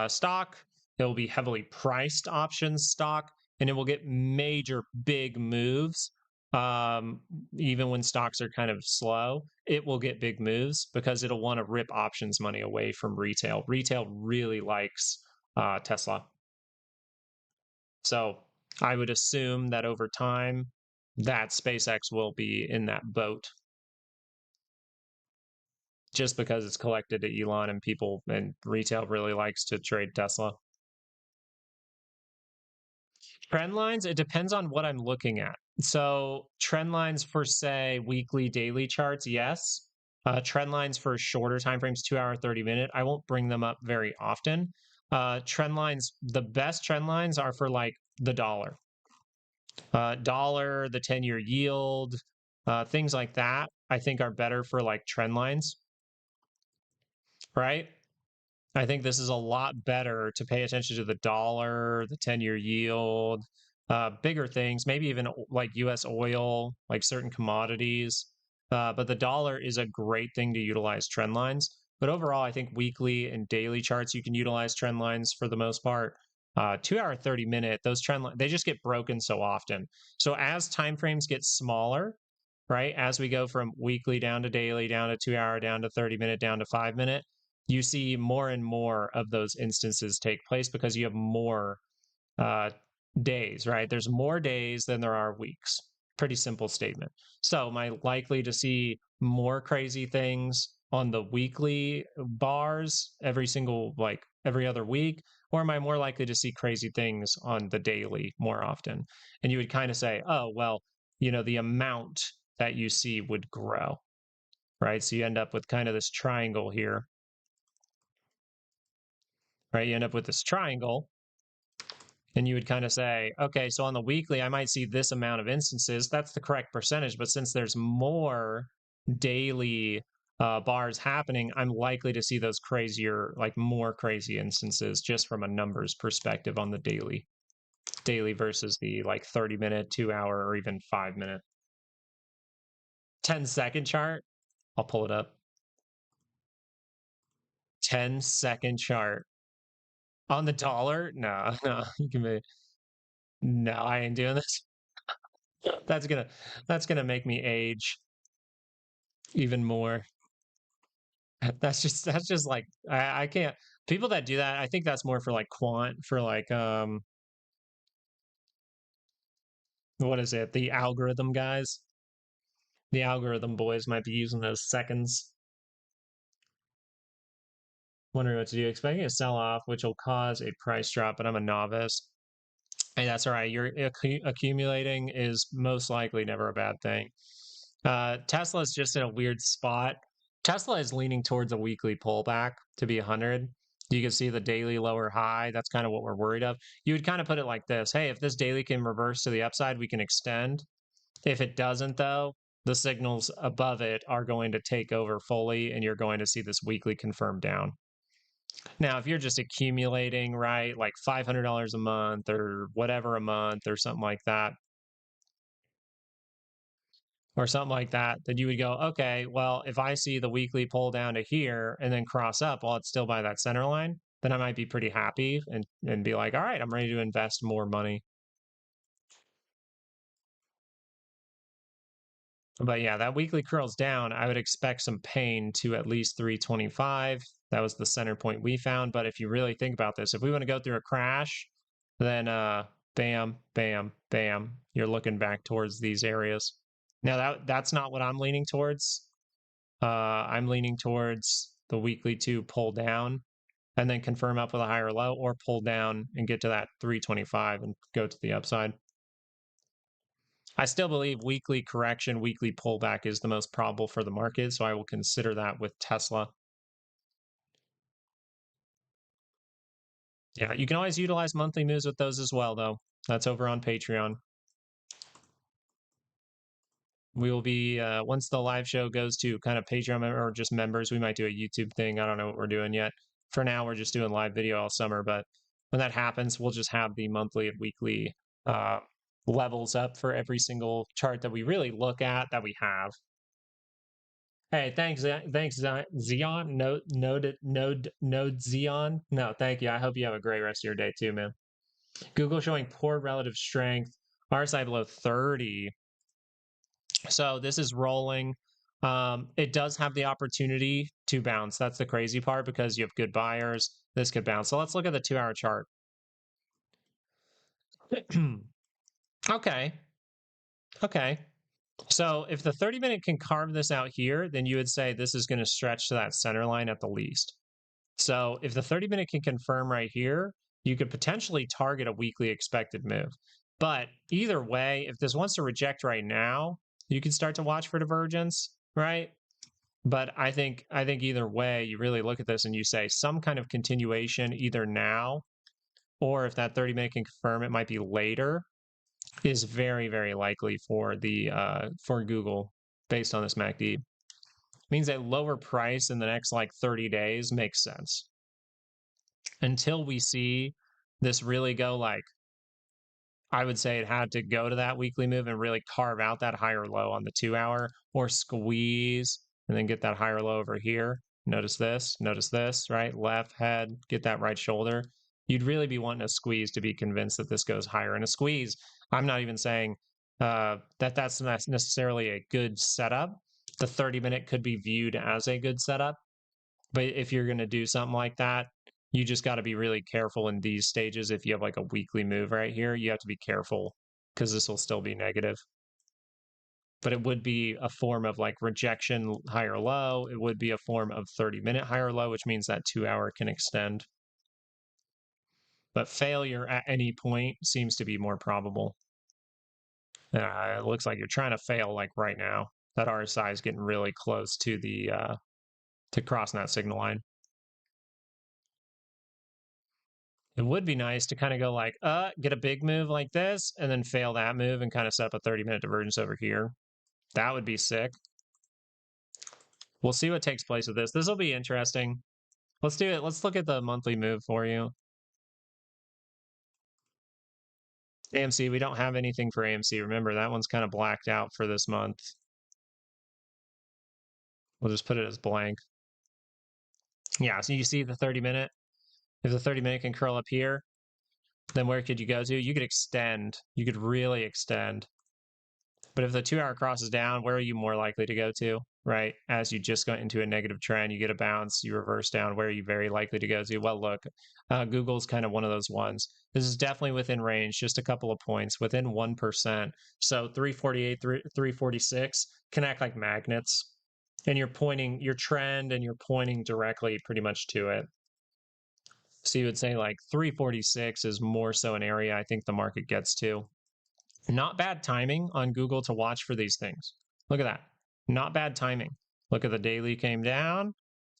stock. It will be heavily priced options stock, and it will get major big moves. Even when stocks are kind of slow, it will get big moves because it'll want to rip options money away from retail. Retail really likes Tesla. So I would assume that over time, that SpaceX will be in that boat just because it's collected to Elon and people and retail really likes to trade Tesla. Trend lines, it depends on what I'm looking at. So trend lines for say weekly, daily charts, yes. Trend lines for shorter time frames, 2 hour, 30-minute, I won't bring them up very often. Trend lines, the best trend lines are for like the dollar. Dollar, the 10-year yield, things like that, I think are better for like trend lines, right? I think this is a lot better to pay attention to the dollar, the 10-year yield, bigger things, maybe even like US oil, like certain commodities. But the dollar is a great thing to utilize trend lines. But overall, I think weekly and daily charts, you can utilize trend lines for the most part. 2 hour, 30-minute, those trend lines, they just get broken so often. So as time frames get smaller, right, as we go from weekly down to daily, down to 2 hour, down to 30-minute, down to 5-minute, you see more and more of those instances take place because you have more days, right? There's more days than there are weeks. Pretty simple statement. So am I likely to see more crazy things on the weekly bars every single, like every other week? Or am I more likely to see crazy things on the daily more often? And you would kind of say, oh, well, the amount that you see would grow, right? So you end up with kind of this triangle here, right? You end up with this triangle, and you would kind of say, okay, so on the weekly, I might see this amount of instances. That's the correct percentage. But since there's more daily bars happening, I'm likely to see those crazier, like more crazy instances just from a numbers perspective on the daily versus the like 30-minute, 2 hour, or even 5-minute. 10-second chart. I'll pull it up. 10-second chart on the dollar. No, you can be. No, I ain't doing this. That's gonna make me age even more. That's just like I can't. People that do that, I think that's more for like quant, for like what is it? The algorithm guys. The algorithm boys might be using those seconds. Wondering what to do. Expecting a sell off, which will cause a price drop, but I'm a novice. Hey, that's all right. You're accumulating is most likely never a bad thing. Tesla is just in a weird spot. Tesla is leaning towards a weekly pullback to be 100. You can see the daily lower high. That's kind of what we're worried of. You would kind of put it like this. Hey, if this daily can reverse to the upside, we can extend. If it doesn't, though, the signals above it are going to take over fully, and you're going to see this weekly confirm down. Now, if you're just accumulating, right, like $500 a month or whatever a month or something like that, then you would go, okay, well, if I see the weekly pull down to here and then cross up while it's still by that center line, then I might be pretty happy and be like, all right, I'm ready to invest more money. But yeah, that weekly curls down. I would expect some pain to at least 325. That was the center point we found. But if you really think about this, if we want to go through a crash, then bam, bam, bam, you're looking back towards these areas. Now that's not what I'm leaning towards. I'm leaning towards the weekly to pull down and then confirm up with a higher low, or pull down and get to that 325 and go to the upside. I still believe weekly correction, weekly pullback is the most probable for the market, so I will consider that with Tesla. Yeah, you can always utilize monthly moves with those as well, though. That's over on Patreon. We will be, once the live show goes to kind of Patreon or just members, we might do a YouTube thing. I don't know what we're doing yet. For now, we're just doing live video all summer, but when that happens, we'll just have the monthly and weekly levels up for every single chart that we really look at that we have. Hey, thanks, Xeon. Node Xeon. No, thank you. I hope you have a great rest of your day too, man. Google showing poor relative strength. RSI below 30. So this is rolling. It does have the opportunity to bounce. That's the crazy part because you have good buyers. This could bounce. So let's look at the 2-hour chart. Okay. Okay. So if the 30-minute can carve this out here, then you would say this is going to stretch to that center line at the least. So if the 30-minute can confirm right here, you could potentially target a weekly expected move. But either way, if this wants to reject right now, you can start to watch for divergence, right? But I think either way, you really look at this and you say some kind of continuation either now, or if that 30-minute can confirm, it might be later, is very, very likely for the for Google based on this MACD. Means a lower price in the next like 30 days makes sense. Until we see this really go like, I would say it had to go to that weekly move and really carve out that higher low on the 2-hour, or squeeze and then get that higher low over here. Notice this, right? Left head, get that right shoulder. You'd really be wanting a squeeze to be convinced that this goes higher. And a squeeze, I'm not even saying that that's not necessarily a good setup. The 30-minute could be viewed as a good setup. But if you're going to do something like that, you just got to be really careful in these stages. If you have like a weekly move right here, you have to be careful because this will still be negative. But it would be a form of like rejection higher low. It would be a form of 30-minute higher low, which means that 2-hour can extend. But failure at any point seems to be more probable. It looks like you're trying to fail like right now. That RSI is getting really close to the to crossing that signal line. It would be nice to kind of go like, get a big move like this and then fail that move and kind of set up a 30-minute divergence over here. That would be sick. We'll see what takes place with this. This will be interesting. Let's do it. Let's look at the monthly move for you. AMC, we don't have anything for AMC. Remember, that one's kind of blacked out for this month. We'll just put it as blank. Yeah, so you see the 30-minute? If the 30-minute can curl up here, then where could you go to? You could extend. You could really extend. But if the 2-hour crosses down, where are you more likely to go to, right? As you just go into a negative trend, you get a bounce, you reverse down, where are you very likely to go to? Well, look, Google's kind of one of those ones. This is definitely within range, just a couple of points, within 1%. So 348, 346 can act like magnets. And you're pointing your trend and you're pointing directly pretty much to it. So you would say like 346 is more so an area I think the market gets to. Not bad timing on Google to watch for these things. Look at that. Not bad timing. Look at the daily came down.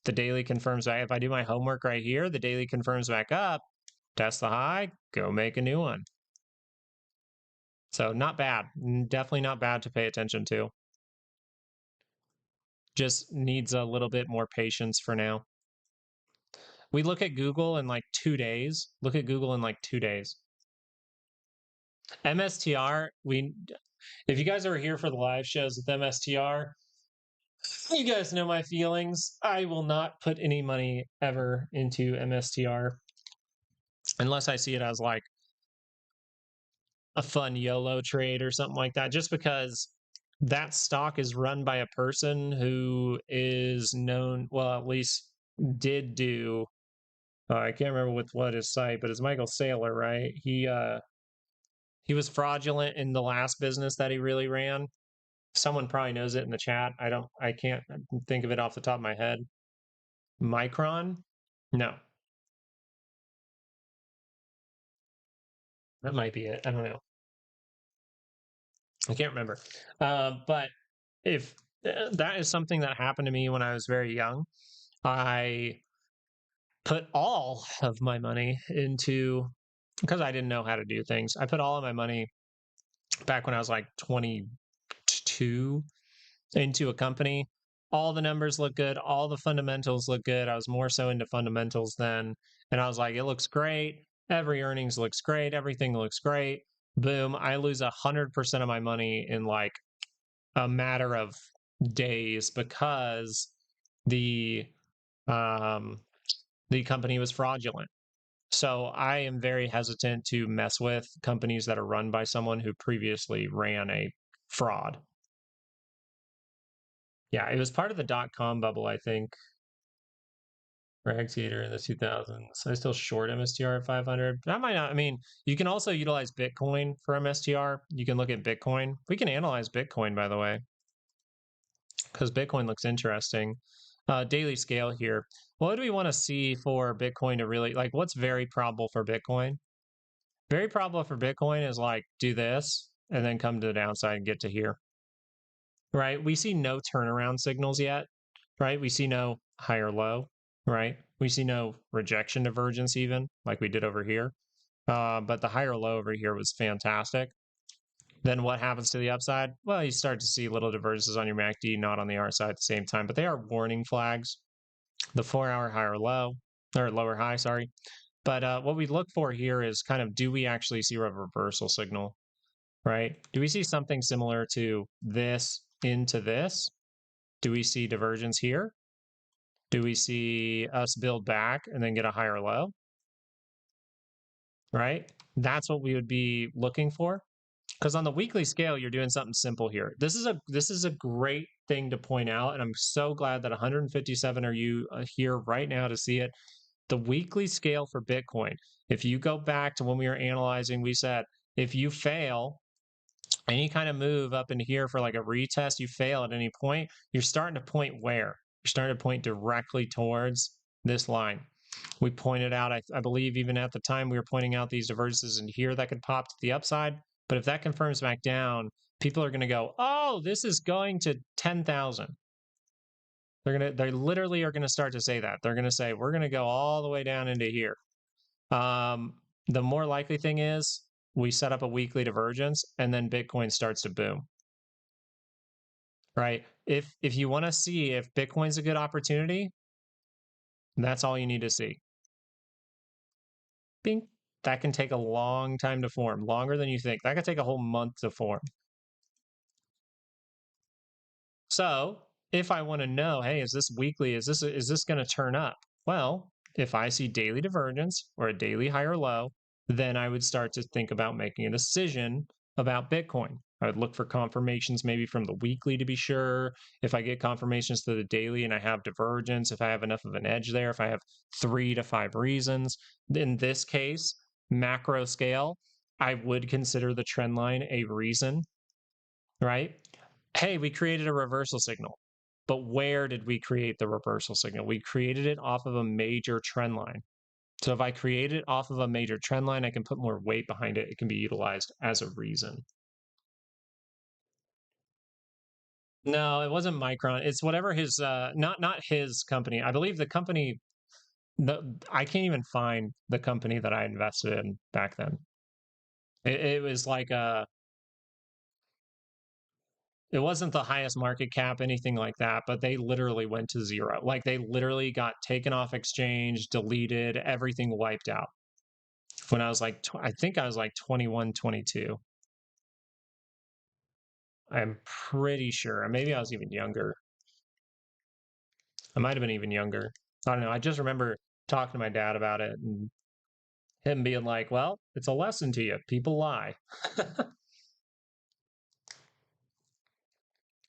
The daily confirms back. If I do my homework right here, the daily confirms back up. Test the high. Go make a new one. So not bad. Definitely not bad to pay attention to. Just needs a little bit more patience for now. We look at Google in like 2 days. Look at Google in like 2 days. MSTR, if you guys are here for the live shows with MSTR, you guys know my feelings. I will not put any money ever into MSTR unless I see it as like a fun YOLO trade or something like that, just because that stock is run by a person who is known, well, at least did do, I can't remember with what his site, but it's Michael Saylor, right? He was fraudulent in the last business that he really ran. Someone probably knows it in the chat. I can't think of it off the top of my head. Micron? No. That might be it. I don't know. I can't remember. But if that is something that happened to me when I was very young, I put all of my money into, because I didn't know how to do things, I put all of my money back when I was like 22 into a company. All the numbers look good. All the fundamentals look good. I was more so into fundamentals then. And I was like, it looks great. Every earnings looks great. Everything looks great. boom, I lose 100% of my money in like a matter of days because the um the company was fraudulent. So I am very hesitant to mess with companies that are run by someone who previously ran a fraud. Yeah, it was part of the dot-com bubble, I think. Rag Theater in the 2000s. I still short MSTR at 500. That might not, I mean, you can also utilize Bitcoin for MSTR. You can look at Bitcoin. We can analyze Bitcoin, by the way, because Bitcoin looks interesting. Daily scale here. What do we want to see for Bitcoin to really, like, what's very probable for Bitcoin? Very probable for Bitcoin is like do this and then come to the downside and get to here, right? We see no turnaround signals yet, right? We see no higher low, right? We see no rejection divergence even like we did over here. But the higher low over here was fantastic. Then what happens to the upside? Well, you start to see little divergences on your MACD, not on the R side at the same time, but they are warning flags. The 4-hour higher low or lower high, sorry. But what we look for here is kind of do we actually see a reversal signal, right? Do we see something similar to this into this? Do we see divergence here? Do we see us build back and then get a higher low? Right? That's what we would be looking for. Because on the weekly scale, you're doing something simple here. This is a great thing to point out, and I'm so glad that 157 are you here right now to see it. The weekly scale for Bitcoin. If you go back to when we were analyzing, we said if you fail any kind of move up in here for like a retest, you fail at any point, you're starting to point where? You're starting to point directly towards this line. We pointed out, I believe even at the time, we were pointing out these divergences in here that could pop to the upside. But if that confirms back down, people are going to go, oh, this is going to 10,000. They literally are going to start to say that. They're going to say, we're going to go all the way down into here. The more likely thing is we set up a weekly divergence and then Bitcoin starts to boom. Right? If you want to see if Bitcoin's a good opportunity, that's all you need to see. Bing. That can take a long time to form, longer than you think. That could take a whole month to form. So if I want to know, hey, is this weekly? Is this going to turn up? Well, if I see daily divergence or a daily higher low, then I would start to think about making a decision about Bitcoin. I would look for confirmations maybe from the weekly to be sure. If I get confirmations to the daily and I have divergence, if I have enough of an edge there, if I have 3 to 5 reasons, in this case, macro scale, I would consider the trend line a reason, right? Hey, we created a reversal signal. But where did we create the reversal signal? We created it off of a major trend line. So if I create it off of a major trend line, I can put more weight behind it. It can be utilized as a reason. No, it wasn't Micron. It's whatever his not his company. I believe the company I can't even find the company that I invested in back then. It was like it wasn't the highest market cap, anything like that, but they literally went to zero. Like they literally got taken off exchange, deleted, everything wiped out. When I was like, I think I was like 21, 22. I'm pretty sure. Maybe I was even younger. I might have been even younger. I don't know. I just remember talking to my dad about it and him being like, well, it's a lesson to you. People lie.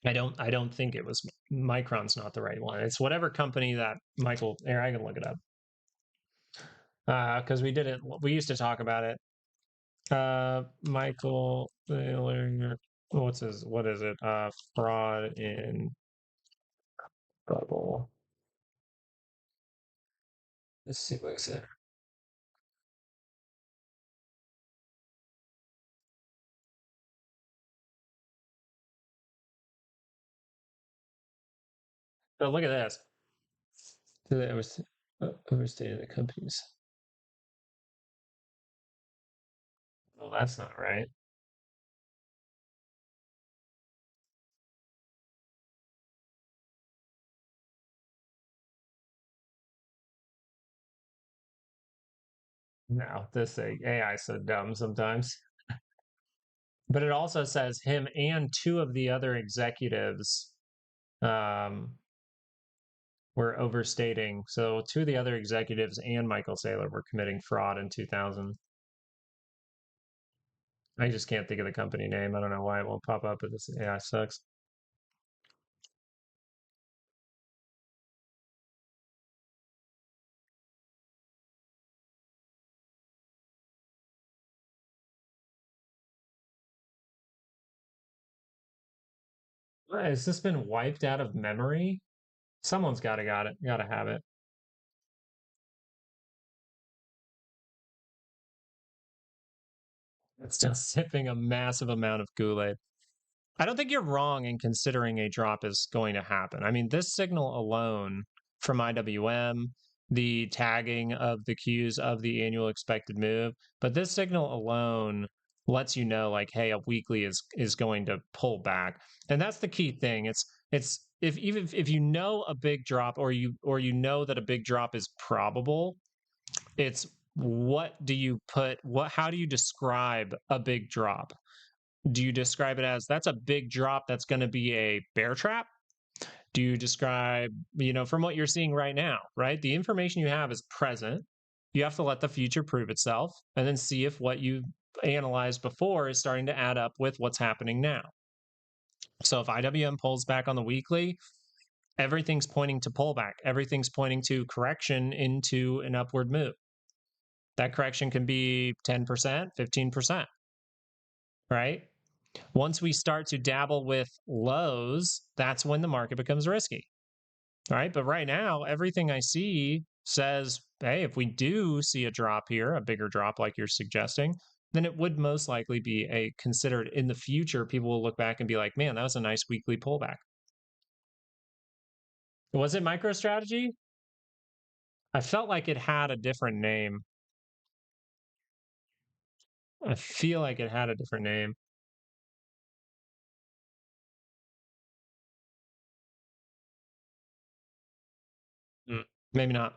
I don't think it was Micron's not the right one. It's whatever company that Michael here, I can look it up. Because we used to talk about it. Michael what is it? Fraud in bubble. Let's see what is it. Oh, look at this. So that was overstated the companies. Well, that's not right. No, this AI is so dumb sometimes. But it also says him and two of the other executives um, were overstating. So two of the other executives and Michael Saylor were committing fraud in 2000. I just can't think of the company name. I don't know why it won't pop up, but this AI sucks. Has this been wiped out of memory? Someone's gotta have it. It's still sipping a massive amount of Kool-Aid. I don't think you're wrong in considering a drop is going to happen. I mean, this signal alone from IWM, the tagging of the cues of the annual expected move, but this signal alone lets you know like, hey, a weekly is going to pull back. And that's the key thing. It's if even if you know a big drop or you know that a big drop is probable, it's what do you put what how do you describe a big drop? Do you describe it as that's a big drop that's going to be a bear trap? Do you describe, from what you're seeing right now, right? The information you have is present. You have to let the future prove itself and then see if what you analyzed before is starting to add up with what's happening now. So if IWM pulls back on the weekly, everything's pointing to pullback. Everything's pointing to correction into an upward move. That correction can be 10%, 15%, right? Once we start to dabble with lows, that's when the market becomes risky. All right. But right now, everything I see says, hey, if we do see a drop here, a bigger drop like you're suggesting, then it would most likely be a considered in the future. People will look back and be like, man, that was a nice weekly pullback. Was it MicroStrategy? I felt like it had a different name. I feel like it had a different name. Maybe not.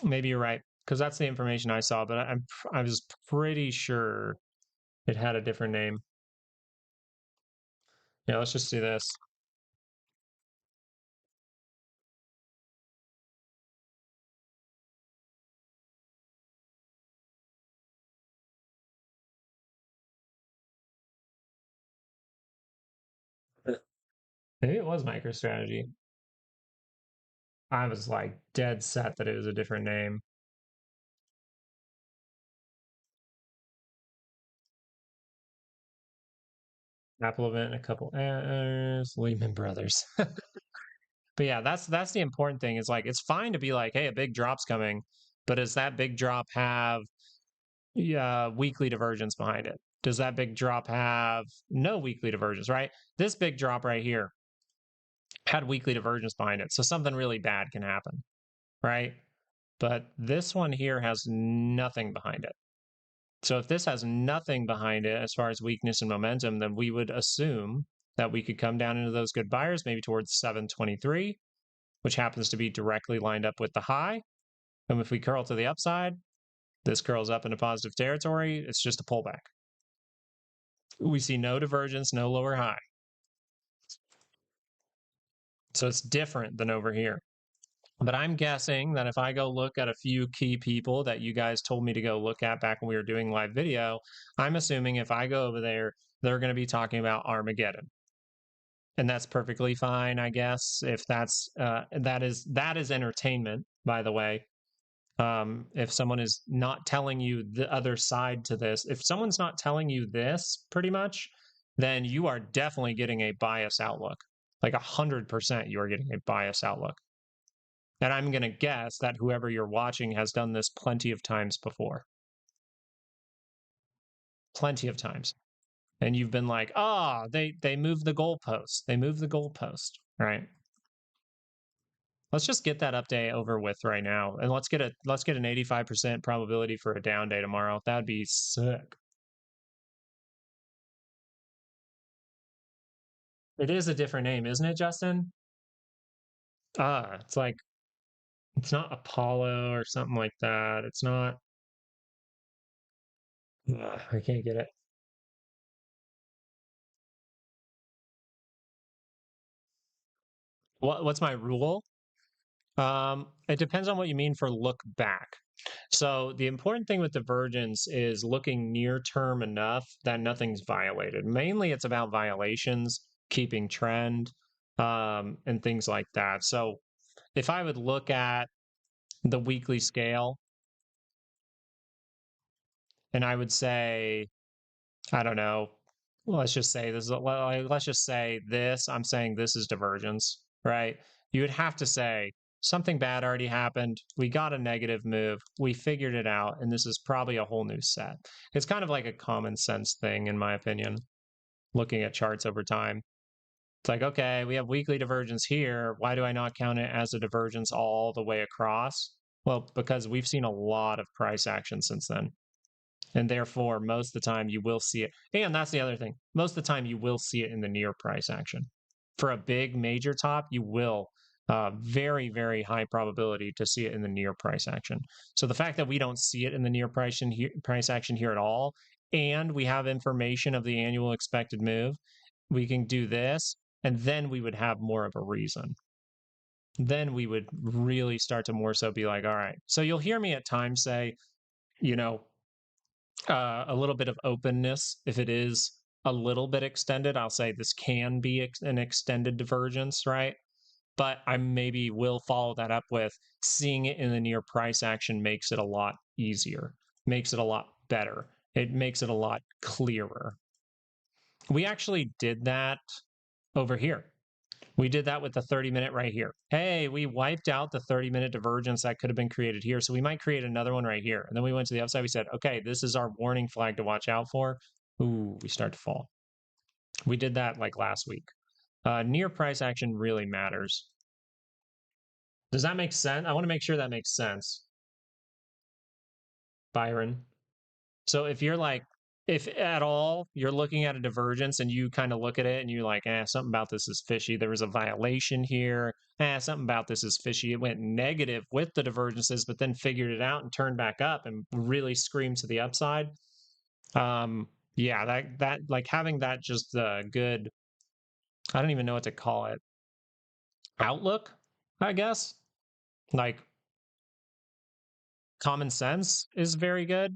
Maybe you're right because that's the information I saw, but I was pretty sure it had a different name. Yeah, let's just do this. Maybe it was MicroStrategy. I was like dead set that it was a different name. Apple event, a couple errors, Lehman Brothers. But yeah, that's the important thing. Is like it's fine to be like, hey, a big drop's coming, but does that big drop have weekly divergence behind it? Does that big drop have no weekly divergence? Right. This big drop right here had weekly divergence behind it, so something really bad can happen, right? But this one here has nothing behind it. So if this has nothing behind it as far as weakness and momentum, then we would assume that we could come down into those good buyers, maybe towards 723, which happens to be directly lined up with the high. And if we curl to the upside, this curls up into positive territory. It's just a pullback. We see no divergence, no lower high. So it's different than over here. But I'm guessing that if I go look at a few key people that you guys told me to go look at back when we were doing live video, I'm assuming if I go over there, they're going to be talking about Armageddon. And that's perfectly fine, I guess. If that is entertainment, by the way. If someone is not telling you the other side to this, if someone's not telling you this pretty much, then you are definitely getting a bias outlook. Like 100%, you are getting a bias outlook. And I'm going to guess that whoever you're watching has done this plenty of times before. Plenty of times. And you've been like, oh, they moved the goalpost. They moved the goalpost, right? Let's just get that update over with right now. And let's get an 85% probability for a down day tomorrow. That'd be sick. It is a different name, isn't it, Justin? It's like it's not Apollo or something like that. It's not I can't get it. What's my rule? It depends on what you mean for look back. So the important thing with divergence is looking near term enough that nothing's violated. Mainly it's about violations, keeping trend, and things like that. So if I would look at the weekly scale and I would say, I don't know, let's just say this, let's just say this, I'm saying this is divergence, right? You would have to say something bad already happened. We got a negative move. We figured it out. And this is probably a whole new set. It's kind of like a common sense thing, in my opinion, looking at charts over time. It's like, okay, we have weekly divergence here. Why do I not count it as a divergence all the way across? Well, because we've seen a lot of price action since then. And therefore, most of the time you will see it. And that's the other thing. Most of the time you will see it in the near price action. For a big major top, you will very, very high probability to see it in the near price action. So the fact that we don't see it in the near price action here at all, and we have information of the annual expected move, we can do this, and then we would have more of a reason. Then we would really start to more so be like, all right. So you'll hear me at times say, you know, a little bit of openness. If it is a little bit extended, I'll say this can be an extended divergence, right? But I maybe will follow that up with seeing it in the near price action makes it a lot easier, makes it a lot better. It makes it a lot clearer. We actually did that over here. We did that with the 30-minute right here. Hey, we wiped out the 30-minute divergence that could have been created here. So we might create another one right here. And then we went to the upside. We said, okay, this is our warning flag to watch out for. Ooh, we start to fall. We did that like last week. Near price action really matters. Does that make sense? I want to make sure that makes sense, Byron. So if you're like, if at all you're looking at a divergence and you kind of look at it and you're like, something about this is fishy. There was a violation here. Something about this is fishy. It went negative with the divergences, but then figured it out and turned back up and really screamed to the upside. Yeah, that like having that just good, I don't even know what to call it. Outlook, I guess. Like common sense is very good.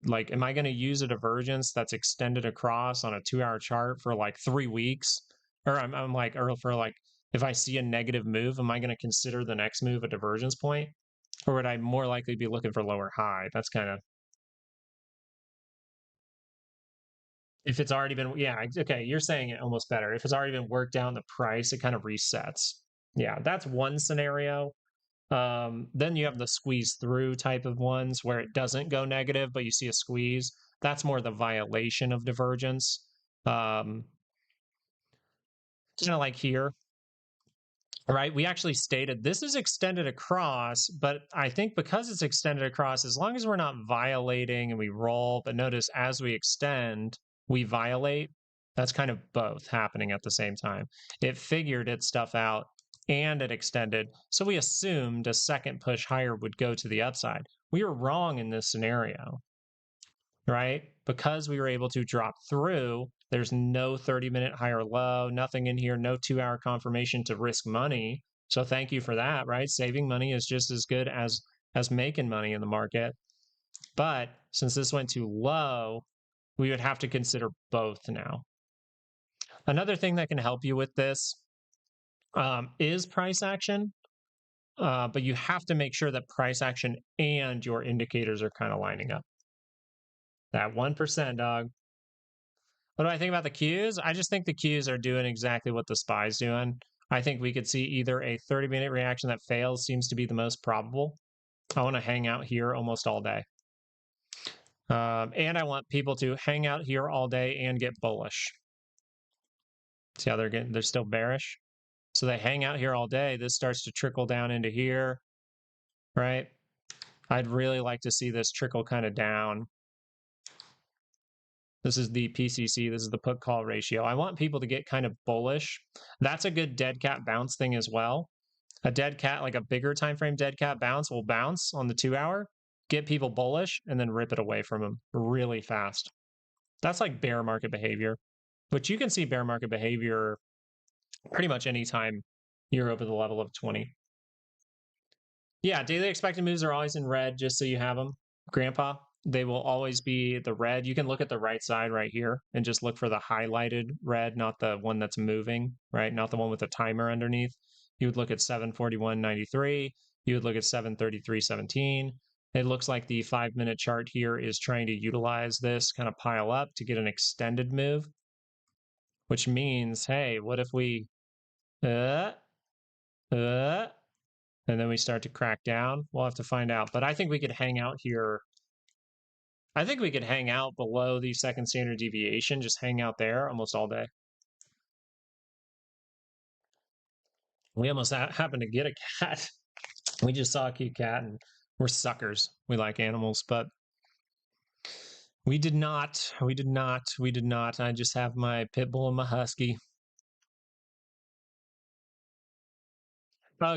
Like, am I going to use a divergence that's extended across on a 2-hour chart for like 3 weeks? Or I'm like, or for like, if I see a negative move, am I going to consider the next move a divergence point? Or would I more likely be looking for lower high? That's kind of, if it's already been, yeah, okay, you're saying it almost better. If it's already been worked down the price, it kind of resets. Yeah, that's one scenario. Then you have the squeeze through type of ones where it doesn't go negative, but you see a squeeze. That's more the violation of divergence. Kind of like here, right? We actually stated this is extended across, but I think because it's extended across, as long as we're not violating and we roll, but notice as we extend, we violate. That's kind of both happening at the same time. It figured its stuff out and it extended. So we assumed a second push higher would go to the upside. We were wrong in this scenario, right? Because we were able to drop through, there's no 30-minute higher low, nothing in here, no 2-hour confirmation to risk money. So thank you for that, right? Saving money is just as good as making money in the market. But since this went too low, we would have to consider both now. Another thing that can help you with this is price action. But you have to make sure that price action and your indicators are kind of lining up. That 1%, dog. What do I think about the Qs? I just think the Qs are doing exactly what the SPY's doing. I think we could see either a 30-minute reaction that fails, seems to be the most probable. I want to hang out here almost all day. And I want people to hang out here all day and get bullish. See how they're still bearish? So they hang out here all day. This starts to trickle down into here, right? I'd really like to see this trickle kind of down. This is the PCC. This is the put call ratio. I want people to get kind of bullish. That's a good dead cat bounce thing as well. A dead cat, like a bigger time frame dead cat bounce, will bounce on the 2-hour, get people bullish, and then rip it away from them really fast. That's like bear market behavior, which you can see bear market behavior pretty much anytime You're over the level of 20. Yeah, daily expected moves are always in red, just so you have them, Grandpa. They will always be the red. You can look at the right side right here and just look for the highlighted red, not the one that's moving, right? Not the one with the timer underneath. You would look at 741.93. You would look at 733.17. It looks like the 5-minute chart here is trying to utilize this kind of pile up to get an extended move, which means, hey, what if we, uh, and then we start to crack down? We'll have to find out. But I think we could hang out here. I think we could hang out below the second standard deviation, just hang out there almost all day. We almost happened to get a cat. We just saw a cute cat, and we're suckers. We like animals, but we did not. We did not. We did not. I just have my pit bull and my husky.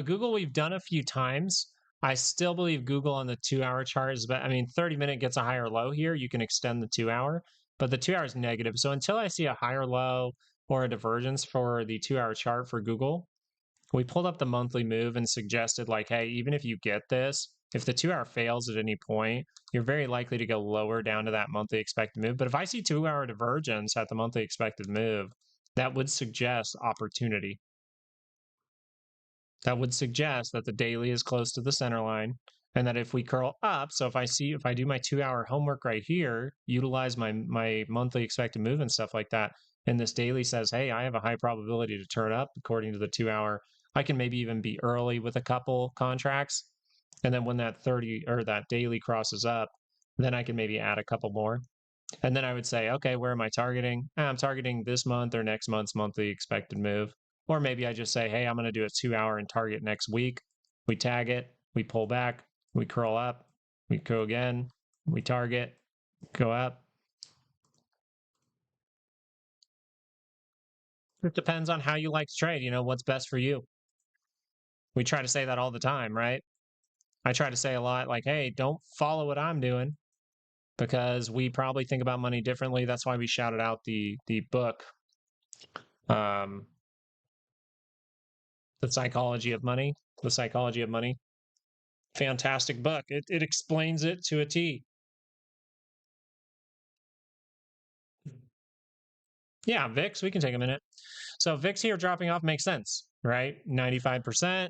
Google, we've done a few times. I still believe Google on the 2-hour chart is, but I mean, 30-minute gets a higher low here. You can extend the 2-hour, but the 2-hour is negative. So until I see a higher low or a divergence for the 2-hour chart for Google, we pulled up the monthly move and suggested, like, hey, even if you get this, if the 2-hour fails at any point, you're very likely to go lower down to that monthly expected move. But if I see 2-hour divergence at the monthly expected move, that would suggest opportunity. That would suggest that the daily is close to the center line, and that if we curl up, so if I do my 2-hour homework right here, utilize my monthly expected move and stuff like that, and this daily says, hey, I have a high probability to turn up according to the 2-hour, I can maybe even be early with a couple contracts, and then when that 30 or that daily crosses up, then I can maybe add a couple more. And then I would say, okay, where am I targeting? I'm targeting this month or next month's monthly expected move. Or maybe I just say, hey, I'm going to do a 2-hour and target next week. We tag it, we pull back, we curl up, we go again, we target, go up. It depends on how you like to trade, you know, what's best for you. We try to say that all the time, right? I try to say a lot like, hey, don't follow what I'm doing, because we probably think about money differently. That's why we shouted out the book, The Psychology of Money. The Psychology of Money. Fantastic book. It explains it to a T. Yeah, VIX, we can take a minute. So VIX here dropping off makes sense, right? 95%,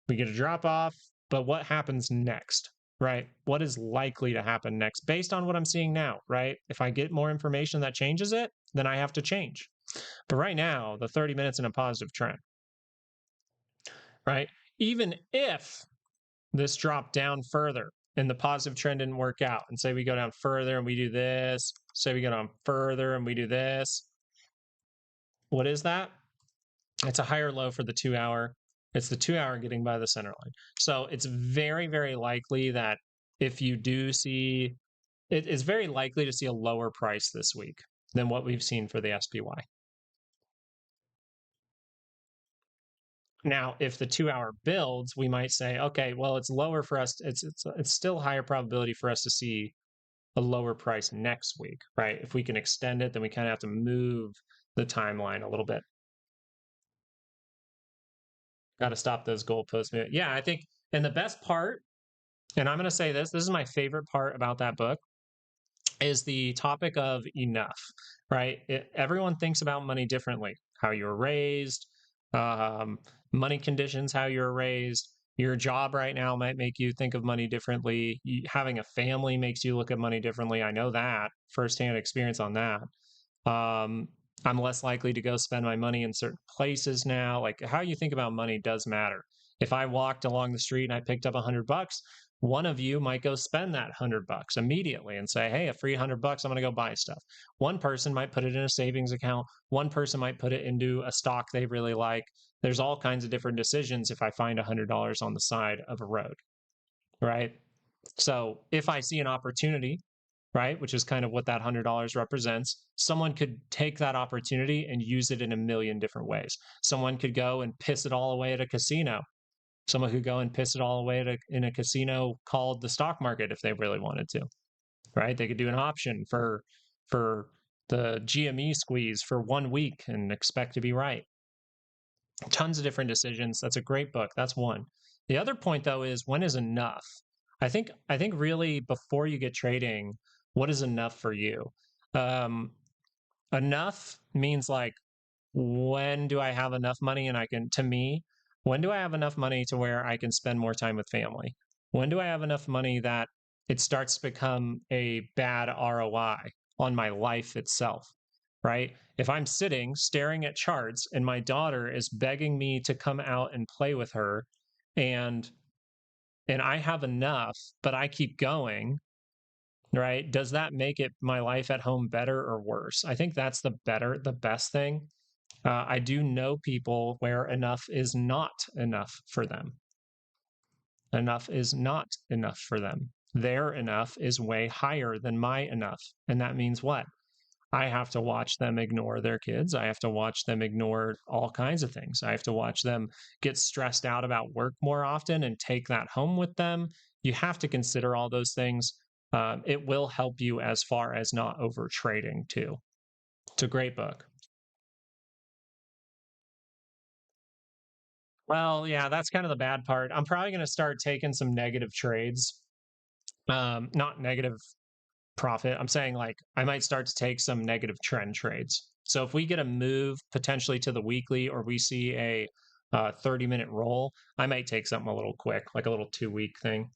we get a drop off, but what happens next, right? What is likely to happen next based on what I'm seeing now, right? If I get more information that changes it, then I have to change. But right now, the 30 minutes in a positive trend, right? Even if this dropped down further and the positive trend didn't work out, and say we go down further and we do this, say we go down further and we do this, what is that? It's a higher low for the 2-hour. It's the 2-hour getting by the center line. So it's very, very likely that if you do see, it is very likely to see a lower price this week than what we've seen for the SPY. Now, if the 2-hour builds, we might say, okay, well, it's lower for us. It's still higher probability for us to see a lower price next week, right? If we can extend it, then we kind of have to move the timeline a little bit. Got to stop those goalposts. Yeah, I think, and the best part, and I'm going to say this is my favorite part about that book, is the topic of enough, right? Everyone thinks about money differently, how you were raised, money conditions, how you were raised. Your job right now might make you think of money differently. Having a family makes you look at money differently. I know that firsthand experience on that. I'm less likely to go spend my money in certain places now. Like, how you think about money does matter. If I walked along the street and I picked up $100, one of you might go spend that $100 immediately and say, hey, a free $100, I'm going to go buy stuff. One person might put it in a savings account. One person might put it into a stock they really like. There's all kinds of different decisions if I find $100 on the side of a road, right? So if I see an opportunity, right, which is kind of what that $100 represents, someone could take that opportunity and use it in a million different ways. Someone could go and piss it all away at a casino. Someone could go and piss it all away in a casino called the stock market if they really wanted to, right? They could do an option for the GME squeeze for 1 week and expect to be right. Tons of different decisions. That's a great book. That's one. The other point though is, when is enough? I think really, before you get trading, what is enough for you? Um, Enough means like, when do I have enough money and I can, to me, when do I have enough money to where I can spend more time with family? When do I have enough money that it starts to become a bad ROI on my life itself, right? If I'm sitting staring at charts and my daughter is begging me to come out and play with her, and I have enough, but I keep going, right? Does that make it, my life at home, better or worse? I think that's the best thing. I do know people where enough is not enough for them. Enough is not enough for them. Their enough is way higher than my enough. And that means what? I have to watch them ignore their kids. I have to watch them ignore all kinds of things. I have to watch them get stressed out about work more often and take that home with them. You have to consider all those things. It will help you as far as not over trading, too. It's a great book. Well, yeah, that's kind of the bad part. I'm probably going to start taking some negative trades. Not negative profit. I'm saying, like, I might start to take some negative trend trades. So if we get a move potentially to the weekly, or we see a 30-minute roll, I might take something a little quick, like a little 2-week thing.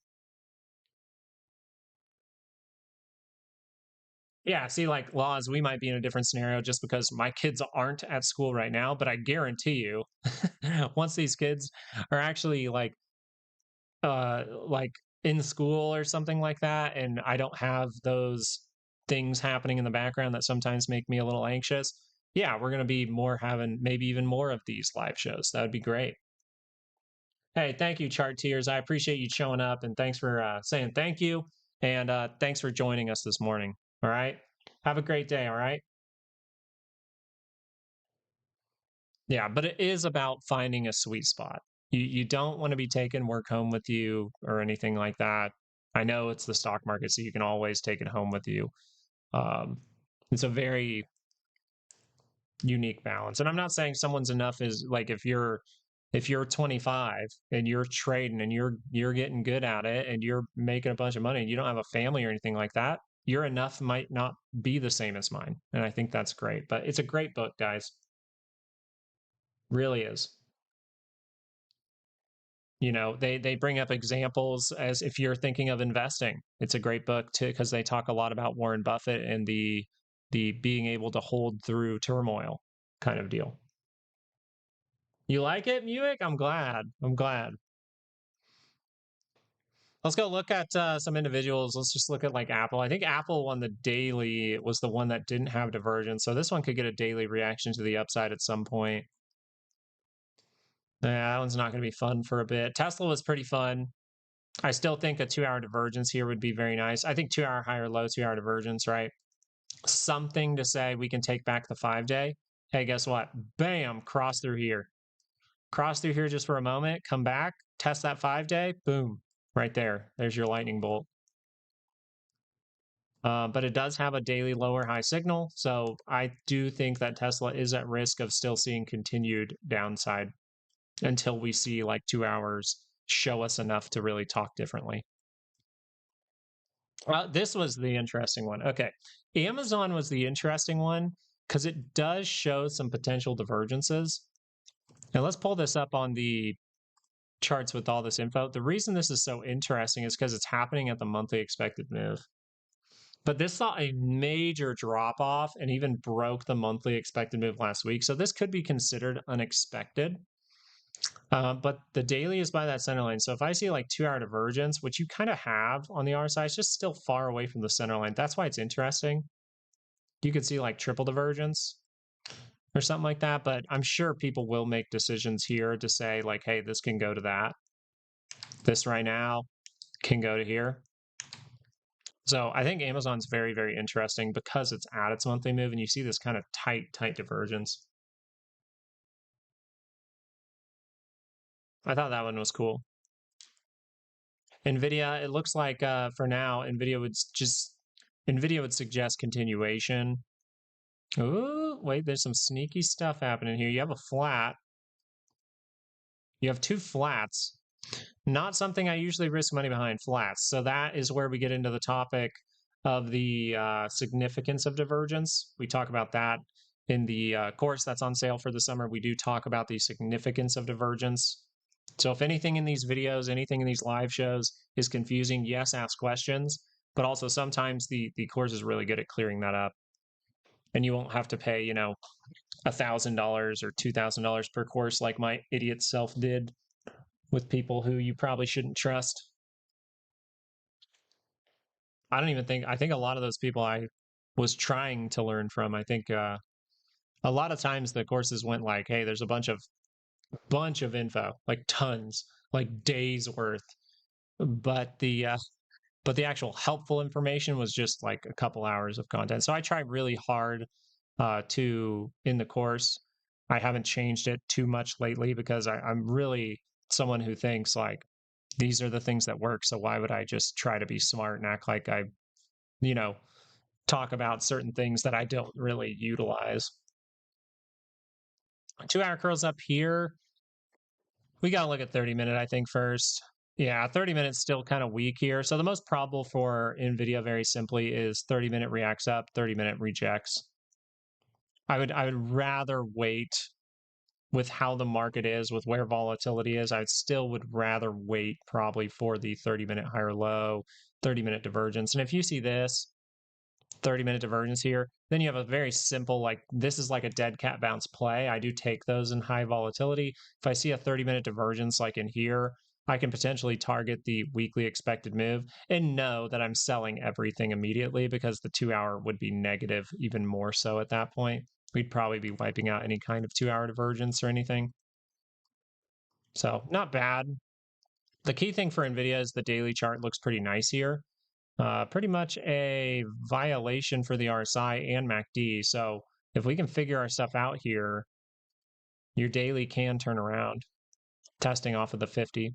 Yeah, see, like, laws, we might be in a different scenario just because my kids aren't at school right now, but I guarantee you, once these kids are actually like in school or something like that, and I don't have those things happening in the background that sometimes make me a little anxious, yeah, we're going to be more having maybe even more of these live shows. That would be great. Hey, thank you, chart tiers. I appreciate you showing up, and thanks for saying thank you, and thanks for joining us this morning. All right, have a great day. All right. Yeah, but it is about finding a sweet spot. You don't want to be taking work home with you or anything like that. I know it's the stock market, so you can always take it home with you. Um, it's a very unique balance. And I'm not saying someone's enough is like, if you're 25 and you're trading and you're getting good at it and you're making a bunch of money and you don't have a family or anything like that, your enough might not be the same as mine. And I think that's great. But it's a great book, guys. Really is. They bring up examples, as if you're thinking of investing. It's a great book too, because they talk a lot about Warren Buffett and the being able to hold through turmoil kind of deal. You like it, Muick? I'm glad. Let's go look at some individuals. Let's just look at like Apple. I think Apple won the daily, was the one that didn't have divergence, so this one could get a daily reaction to the upside at some point. Yeah, that one's not going to be fun for a bit. Tesla was pretty fun. I still think a 2-hour divergence here would be very nice. I think 2-hour higher low, 2-hour divergence, right? Something to say we can take back the 5-day. Hey, guess what? Bam, cross through here. Cross through here just for a moment, come back, test that 5-day, boom, right there. There's your lightning bolt. But it does have a daily lower high signal. So I do think that Tesla is at risk of still seeing continued downside until we see like 2 hours show us enough to really talk differently. This was the interesting one. Okay. Amazon was the interesting one because it does show some potential divergences. And let's pull this up on the charts with all this info. The reason this is so interesting is because it's happening at the monthly expected move. But this saw a major drop off and even broke the monthly expected move last week. So this could be considered unexpected. But the daily is by that center line. So if I see like 2-hour divergence, which you kind of have on the RSI, it's just still far away from the center line. That's why it's interesting. You could see like triple divergence or something like that. But I'm sure people will make decisions here to say like, hey, this can go to that. This right now can go to here. So I think Amazon's very, very interesting because it's at its monthly move and you see this kind of tight divergence. I thought that one was cool. NVIDIA, it looks like for now, NVIDIA would suggest continuation. Oh, wait, there's some sneaky stuff happening here. You have a flat. You have two flats, not something I usually risk money behind, flats. So that is where we get into the topic of the significance of divergence. We talk about that in the course that's on sale for the summer. We do talk about the significance of divergence. So if anything in these videos, anything in these live shows is confusing, yes, ask questions, but also sometimes the course is really good at clearing that up. And you won't have to pay, you know, $1,000 or $2,000 per course like my idiot self did with people who you probably shouldn't trust. I don't even think, I think a lot of those people I was trying to learn from, I think a lot of times the courses went like, hey, there's a bunch of info, like tons, like days worth, but the actual helpful information was just like a couple hours of content. So I tried really hard to in the course. I haven't changed it too much lately because I'm really someone who thinks like these are the things that work. So why would I just try to be smart and act like I, you know, talk about certain things that I don't really utilize? 2 hour curls up here. We got to look at 30-minute, I think, first. Yeah, 30 minutes still kind of weak here. So the most probable for NVIDIA, very simply, is 30-minute reacts up, 30-minute rejects. I would rather wait with how the market is, with where volatility is. I still would rather wait probably for the 30-minute higher low, 30-minute divergence. And if you see this 30-minute divergence here, then you have a very simple, like this is like a dead cat bounce play. I do take those in high volatility. If I see a 30-minute divergence like in here, I can potentially target the weekly expected move and know that I'm selling everything immediately because the 2 hour would be negative even more so at that point. We'd probably be wiping out any kind of 2 hour divergence or anything. So not bad. The key thing for NVIDIA is the daily chart looks pretty nice here. Pretty much a violation for the RSI and MACD. So if we can figure our stuff out here, your daily can turn around, testing off of the 50.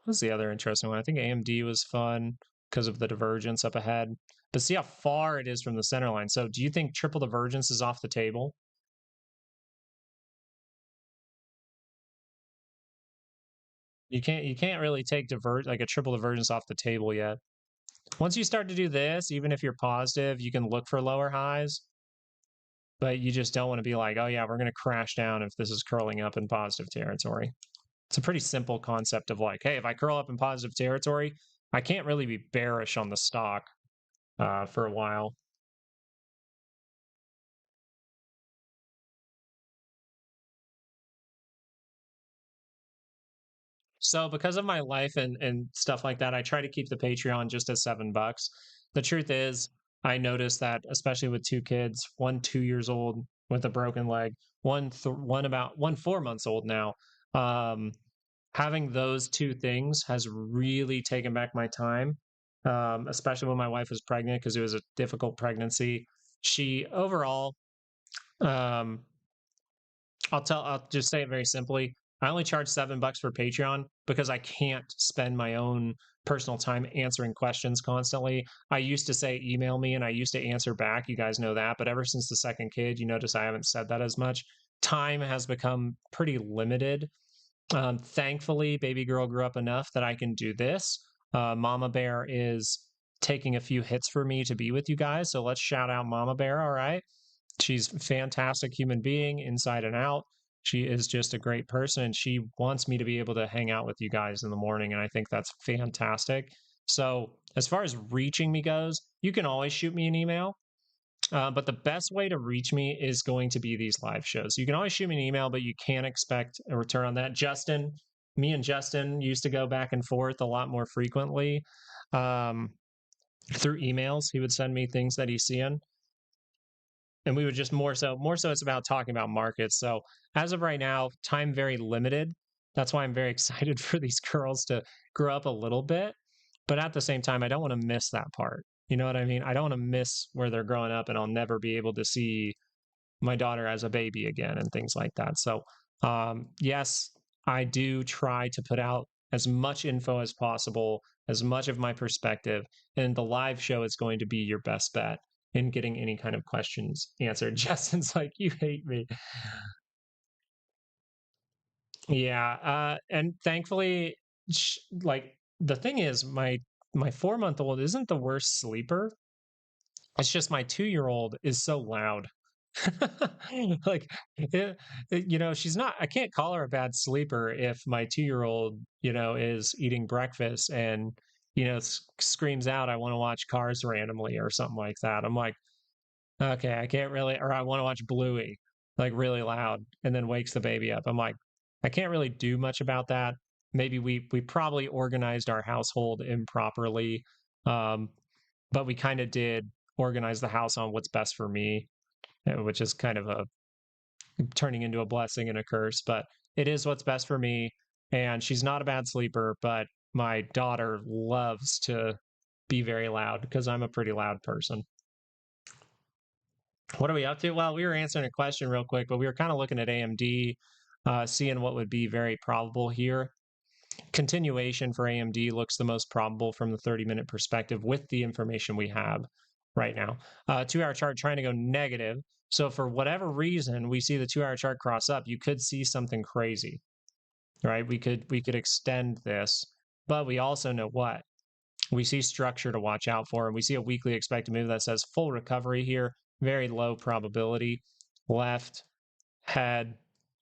What's the other interesting one? I think AMD was fun because of the divergence up ahead. But see how far it is from the center line. So do you think triple divergence is off the table? You can't really take like a triple divergence off the table yet. Once you start to do this, even if you're positive, you can look for lower highs, but you just don't want to be like, oh yeah, we're going to crash down if this is curling up in positive territory. It's a pretty simple concept of like, hey, if I curl up in positive territory, I can't really be bearish on the stock for a while. So because of my life and stuff like that, I try to keep the Patreon just at $7. The truth is, I noticed that especially with two kids, one 2 years old with a broken leg, one 4 months old now. Having those two things has really taken back my time, especially when my wife was pregnant because it was a difficult pregnancy. She overall, um, I'll just say it very simply. I only charge $7 for Patreon because I can't spend my own personal time answering questions constantly. I used to say email me and I used to answer back. You guys know that. But ever since the second kid, you notice I haven't said that as much. Time has become pretty limited. Thankfully, baby girl grew up enough that I can do this. Mama Bear is taking a few hits for me to be with you guys. So let's shout out Mama Bear. All right. She's a fantastic human being inside and out. She is just a great person and she wants me to be able to hang out with you guys in the morning. And I think that's fantastic. So, as far as reaching me goes, you can always shoot me an email. But the best way to reach me is going to be these live shows. You can always shoot me an email, but you can't expect a return on that. Me and Justin used to go back and forth a lot more frequently through emails. He would send me things that he's seeing and we would just more so it's about talking about markets. So as of right now, time very limited. That's why I'm very excited for these girls to grow up a little bit, but at the same time I don't want to miss that part. You know what I mean? I don't want to miss where they're growing up and I'll never be able to see my daughter as a baby again and things like that. So yes, I do try to put out as much info as possible, as much of my perspective, and the live show is going to be your best bet. in getting any kind of questions answered. Justin's like, you hate me. Yeah, and thankfully, like the thing is, my 4-month-old isn't the worst sleeper. It's just my 2-year-old is so loud. Like, she's not. I can't call her a bad sleeper if my 2-year-old, is eating breakfast and screams out, "I want to watch Cars" randomly or something like that. I'm like, okay, I can't really, or I want to watch Bluey, like really loud, and then wakes the baby up. I'm like, I can't really do much about that. Maybe we probably organized our household improperly, um, but we kind of did organize the house on what's best for me, which is kind of a turning into a blessing and a curse. But it is what's best for me, and she's not a bad sleeper, but my daughter loves to be very loud because I'm a pretty loud person. What are we up to? Well, we were answering a question real quick, but we were kind of looking at AMD, seeing what would be very probable here. Continuation for AMD looks the most probable from the 30-minute perspective with the information we have right now. 2-hour chart trying to go negative. So for whatever reason, we see the 2-hour chart cross up, you could see something crazy, right? We could extend this, but we also know what? We see structure to watch out for, and we see a weekly expected move that says full recovery here, very low probability. Left, head,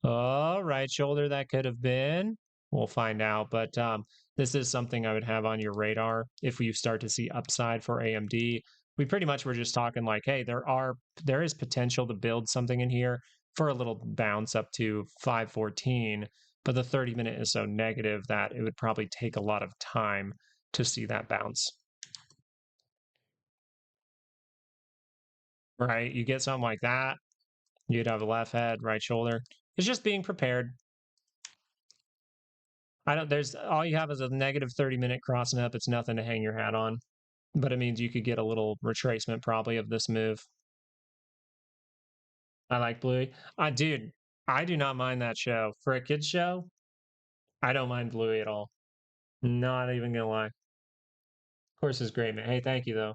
right shoulder, that could have been. We'll find out, but this is something I would have on your radar if you start to see upside for AMD. We pretty much were just talking like, hey, there is potential to build something in here for a little bounce up to 514, but the 30-minute is so negative that it would probably take a lot of time to see that bounce. Right? You get something like that, you'd have a left head, right shoulder. It's just being prepared. I don't, there's all you have is a negative 30-minute crossing up. It's nothing to hang your hat on, but it means you could get a little retracement probably of this move. I like Bluey. Dude, I do not mind that show. For a kid's show, I don't mind Bluey at all. Not even gonna lie. Of course, is great, man. Hey, thank you though.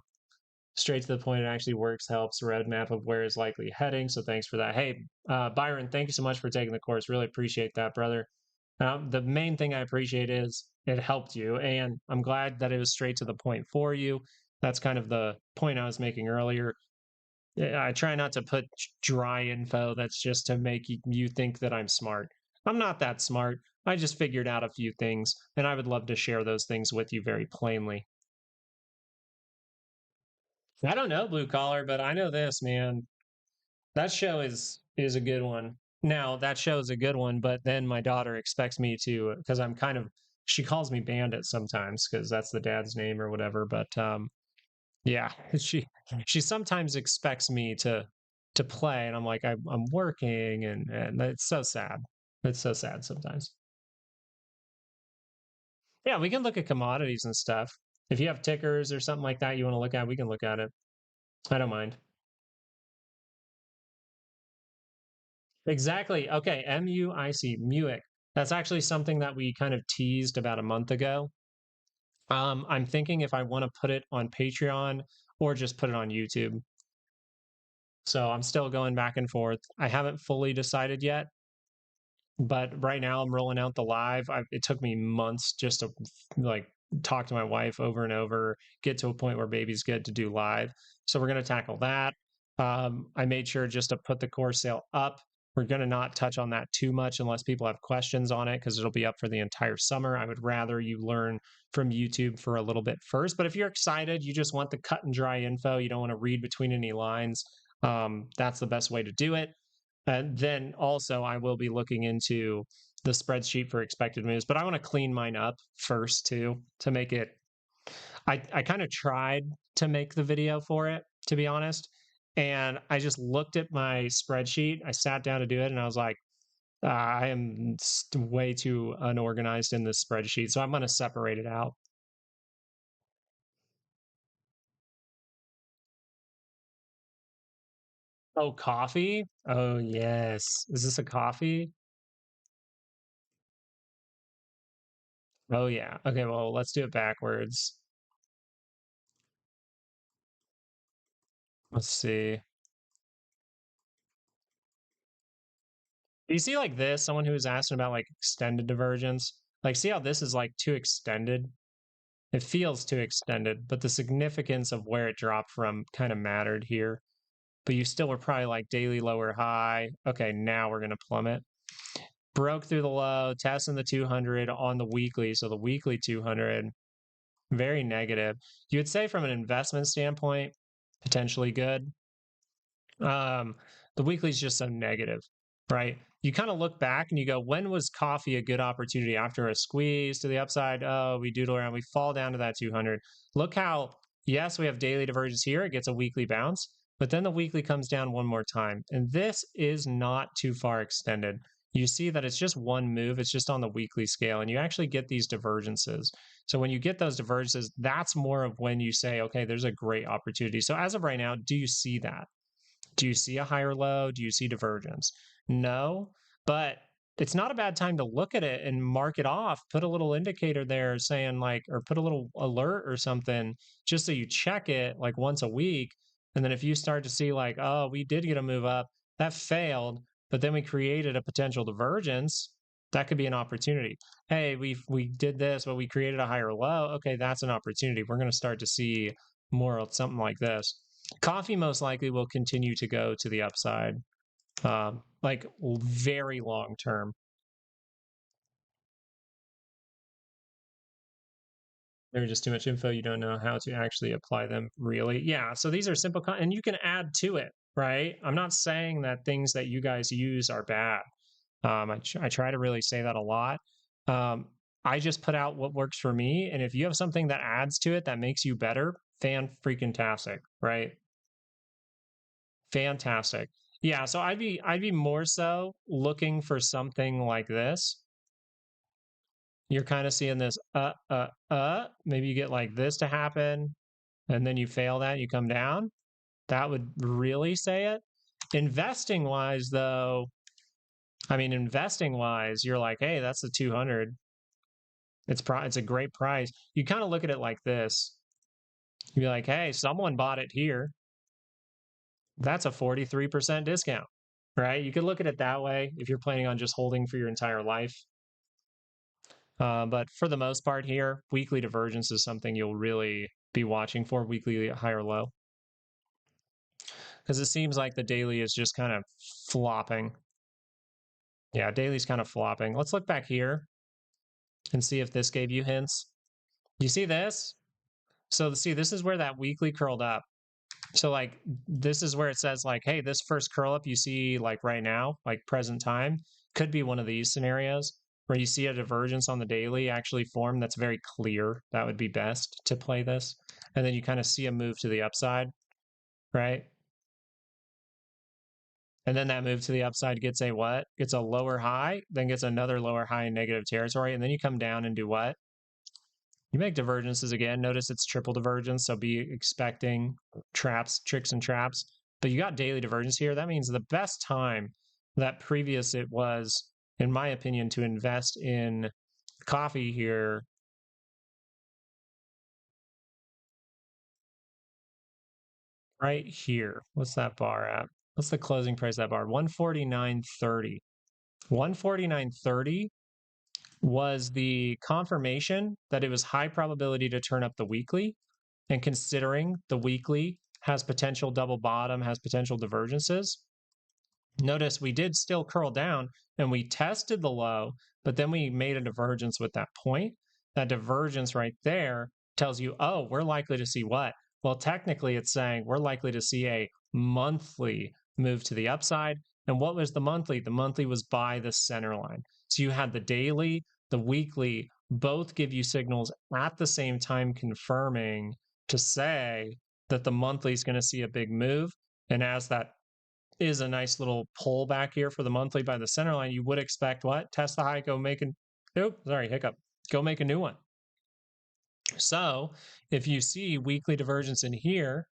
Straight to the point, it actually works, helps roadmap of where is likely heading. So thanks for that. Hey, Byron, thank you so much for taking the course. Really appreciate that, brother. The main thing I appreciate is it helped you, and I'm glad that it was straight to the point for you. That's kind of the point I was making earlier. I try not to put dry info that's just to make you think that I'm smart. I'm not that smart. I just figured out a few things, and I would love to share those things with you very plainly. I don't know blue collar, but I know this, man. That show is a good one. Now, that show is a good one, but then my daughter expects me to, because I'm kind of, she calls me Bandit sometimes because that's the dad's name or whatever. But yeah, she sometimes expects me to play, and I'm like, I'm working, and it's so sad. It's so sad sometimes. Yeah, we can look at commodities and stuff. If you have tickers or something like that you want to look at, we can look at it. I don't mind. Exactly. Okay. MUIC, MUIC. That's actually something that we kind of teased about a month ago. I'm thinking if I want to put it on Patreon or just put it on YouTube. So I'm still going back and forth. I haven't fully decided yet, but right now I'm rolling out the live. It took me months just to like talk to my wife over and over, get to a point where baby's good to do live. So we're going to tackle that. I made sure just to put the course sale up. We're going to not touch on that too much unless people have questions on it because it'll be up for the entire summer. I would rather you learn from YouTube for a little bit first. But if you're excited, you just want the cut and dry info, you don't want to read between any lines, that's the best way to do it. And then also, I will be looking into the spreadsheet for expected moves, but I want to clean mine up first too to make it. I kind of tried to make the video for it, to be honest. And I just looked at my spreadsheet. I sat down to do it and I was like, I am way too unorganized in this spreadsheet. So I'm going to separate it out. Oh, coffee? Oh, yes. Is this a coffee? Oh, yeah. Okay, well, let's do it backwards. Let's see. You see like this, someone who was asking about like extended divergence, like see how this is like too extended? It feels too extended, but the significance of where it dropped from kind of mattered here. But you still were probably like daily lower high. Okay, now we're going to plummet. Broke through the low, testing the 200 on the weekly. So the weekly 200, very negative. You would say from an investment standpoint, potentially good. The weekly is just so negative, right? You kind of look back and you go, when was coffee a good opportunity after a squeeze to the upside? Oh, we doodle around, we fall down to that 200. Look how, yes, we have daily divergence here. It gets a weekly bounce, but then the weekly comes down one more time. And this is not too far extended. You see that it's just one move. It's just on the weekly scale, and you actually get these divergences. So when you get those divergences, that's more of when you say, okay, there's a great opportunity. So as of right now, do you see that? Do you see a higher low? Do you see divergence? No, but it's not a bad time to look at it and mark it off. Put a little indicator there saying like, or put a little alert or something, just so you check it like once a week. And then if you start to see like, oh, we did get a move up, that failed, but then we created a potential divergence, that could be an opportunity. Hey, we did this, but we created a higher low. Okay, that's an opportunity. We're going to start to see more of something like this. Coffee most likely will continue to go to the upside, like very long term. There's just too much info. You don't know how to actually apply them really. Yeah. So these are simple, and you can add to it, right? I'm not saying that things that you guys use are bad. I try to really say that a lot. Um, I just put out what works for me. And if you have something that adds to it that makes you better, fan freaking tastic, right? Fantastic. Yeah, so I'd be more so looking for something like this. You're kind of seeing this maybe you get like this to happen and then you fail that, you come down. That would really say it. Investing wise though, I mean investing wise, you're like, "Hey, that's the 200. It's a great price." You kind of look at it like this. You'd be like, "Hey, someone bought it here. That's a 43% discount." Right? You could look at it that way if you're planning on just holding for your entire life. But for the most part here, weekly divergence is something you'll really be watching for, weekly high or low. Because it seems like the daily is just kind of flopping. Yeah, daily's kind of flopping. Let's look back here and see if this gave you hints. You see this? So see, this is where that weekly curled up. So like this is where it says like, hey, this first curl up you see like right now, like present time, could be one of these scenarios where you see a divergence on the daily actually form that's very clear. That would be best to play this. And then you kind of see a move to the upside, right? And then that move to the upside gets a what? Gets a lower high, then gets another lower high in negative territory. And then you come down and do what? You make divergences again. Notice it's triple divergence, so be expecting traps, tricks and traps. But you got daily divergence here. That means the best time that previous it was, in my opinion, to invest in coffee here right here. What's that bar at? What's the closing price of that bar? 149.30. 149.30 was the confirmation that it was high probability to turn up the weekly. And considering the weekly has potential double bottom, has potential divergences, notice we did still curl down and we tested the low, but then we made a divergence with that point. That divergence right there tells you, oh, we're likely to see what? Well, technically, it's saying we're likely to see a monthly move to the upside. And what was the monthly? The monthly was by the center line. So you had the daily, the weekly, both give you signals at the same time confirming to say that the monthly is going to see a big move. And as that is a nice little pull back here for the monthly by the center line, you would expect what? Test the high, go make a, oh, sorry, hiccup. Go make a new one. So if you see weekly divergence in here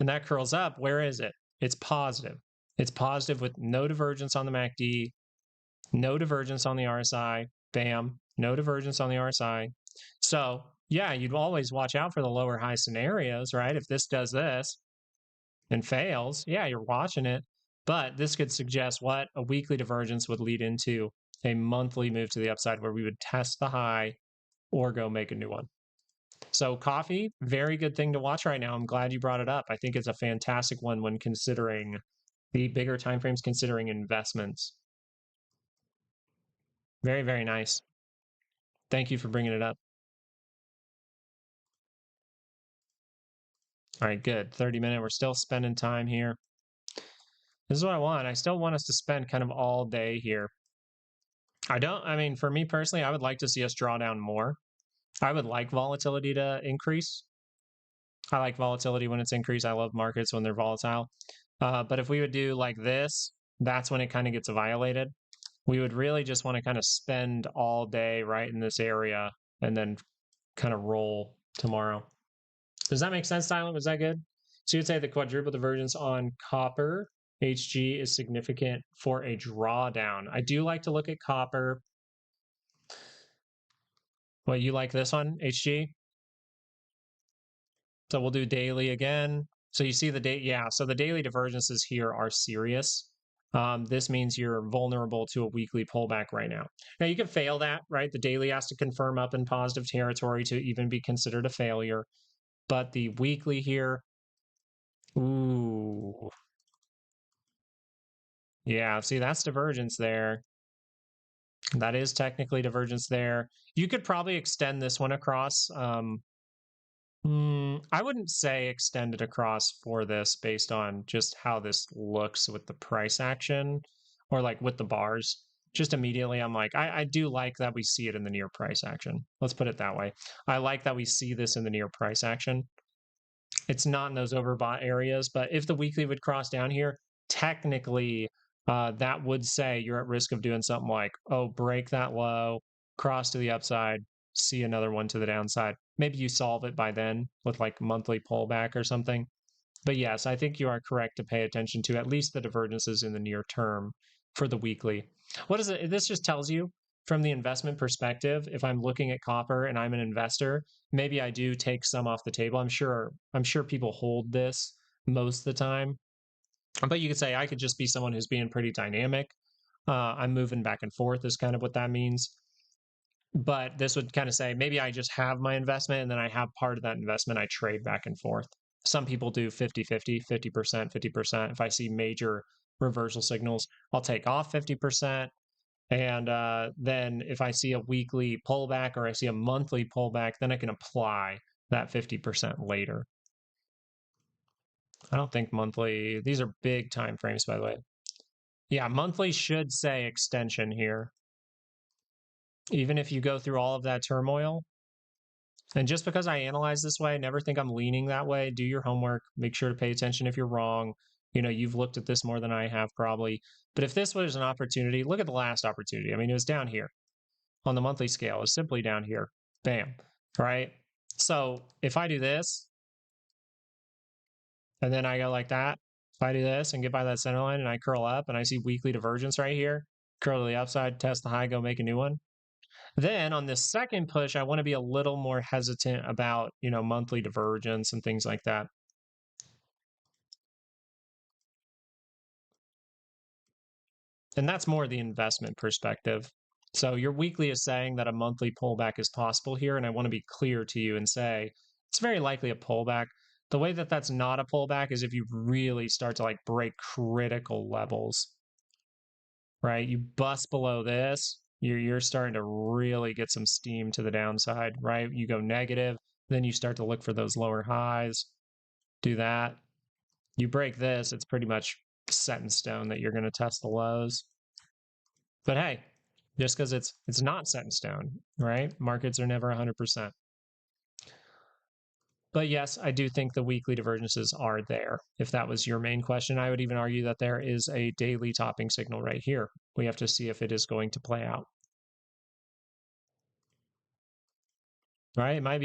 and that curls up, where is it? It's positive. It's positive with no divergence on the MACD, no divergence on the RSI, bam, no divergence on the RSI. So yeah, you'd always watch out for the lower high scenarios, right? If this does this, and fails, yeah, you're watching it. But this could suggest what a weekly divergence would lead into a monthly move to the upside where we would test the high or go make a new one. So coffee, very good thing to watch right now. I'm glad you brought it up. I think it's a fantastic one when considering the bigger timeframes, considering investments. Very, very nice. Thank you for bringing it up. All right, good. 30-minute. We're still spending time here. This is what I want. I still want us to spend kind of all day here. I mean, for me personally, I would like to see us draw down more. I would like volatility to increase. I like volatility when it's increased. I love markets when they're volatile. But if we would do like this, that's when it kind of gets violated. We would really just want to kind of spend all day right in this area and then kind of roll tomorrow. Does that make sense, Tyler? Was that good? So you'd say the quadruple divergence on copper HG is significant for a drawdown. I do like to look at copper. Well, you like this one, HG? So we'll do daily again. So you see the date, yeah. So the daily divergences here are serious. This means you're vulnerable to a weekly pullback right now. Now you can fail that, right? The daily has to confirm up in positive territory to even be considered a failure. But the weekly here, ooh, yeah. See, that's divergence there. That is technically divergence there. You could probably extend this one across. I wouldn't say extend it across for this based on just how this looks with the price action or like with the bars. Just immediately, I'm like, I do like that we see it in the near price action. Let's put it that way. I like that we see this in the near price action. It's not in those overbought areas, but if the weekly would cross down here, technically, that would say you're at risk of doing something like, oh, break that low, cross to the upside, see another one to the downside. Maybe you solve it by then with like monthly pullback or something. But yes, I think you are correct to pay attention to at least the divergences in the near term for the weekly. What is it? This just tells you from the investment perspective, if I'm looking at copper and I'm an investor, maybe I do take some off the table. I'm sure people hold this most of the time. But you could say I could just be someone who's being pretty dynamic. I'm moving back and forth is kind of what that means. But this would kind of say maybe I just have my investment and then I have part of that investment I trade back and forth. Some people do 50-50, 50%, 50%. If I see major reversal signals, I'll take off 50%. And then if I see a weekly pullback or I see a monthly pullback, then I can apply that 50% later. I don't think monthly, these are big time frames, by the way. Yeah, monthly should say extension here. Even if you go through all of that turmoil, and just because I analyze this way, never think I'm leaning that way. Do your homework. Make sure to pay attention if you're wrong. You've looked at this more than I have probably. But if this was an opportunity, look at the last opportunity. I mean, it was down here on the monthly scale. It was simply down here. Bam. Right? So if I do this, and then I go like that, if I do this and get by that center line and I curl up and I see weekly divergence right here, curl to the upside, test the high, go make a new one. Then on this second push, I want to be a little more hesitant about, monthly divergence and things like that. And that's more the investment perspective. So your weekly is saying that a monthly pullback is possible here. And I want to be clear to you and say it's very likely a pullback. The way that that's not a pullback is if you really start to like break critical levels, right? You bust below this, you're starting to really get some steam to the downside, right? You go negative, then you start to look for those lower highs. Do that. You break this, it's pretty much set in stone that you're going to test the lows. But hey, just because it's not set in stone, right? Markets are never 100%. But yes, I do think the weekly divergences are there. If that was your main question, I would even argue that there is a daily topping signal right here. We have to see if it is going to play out. Right? It might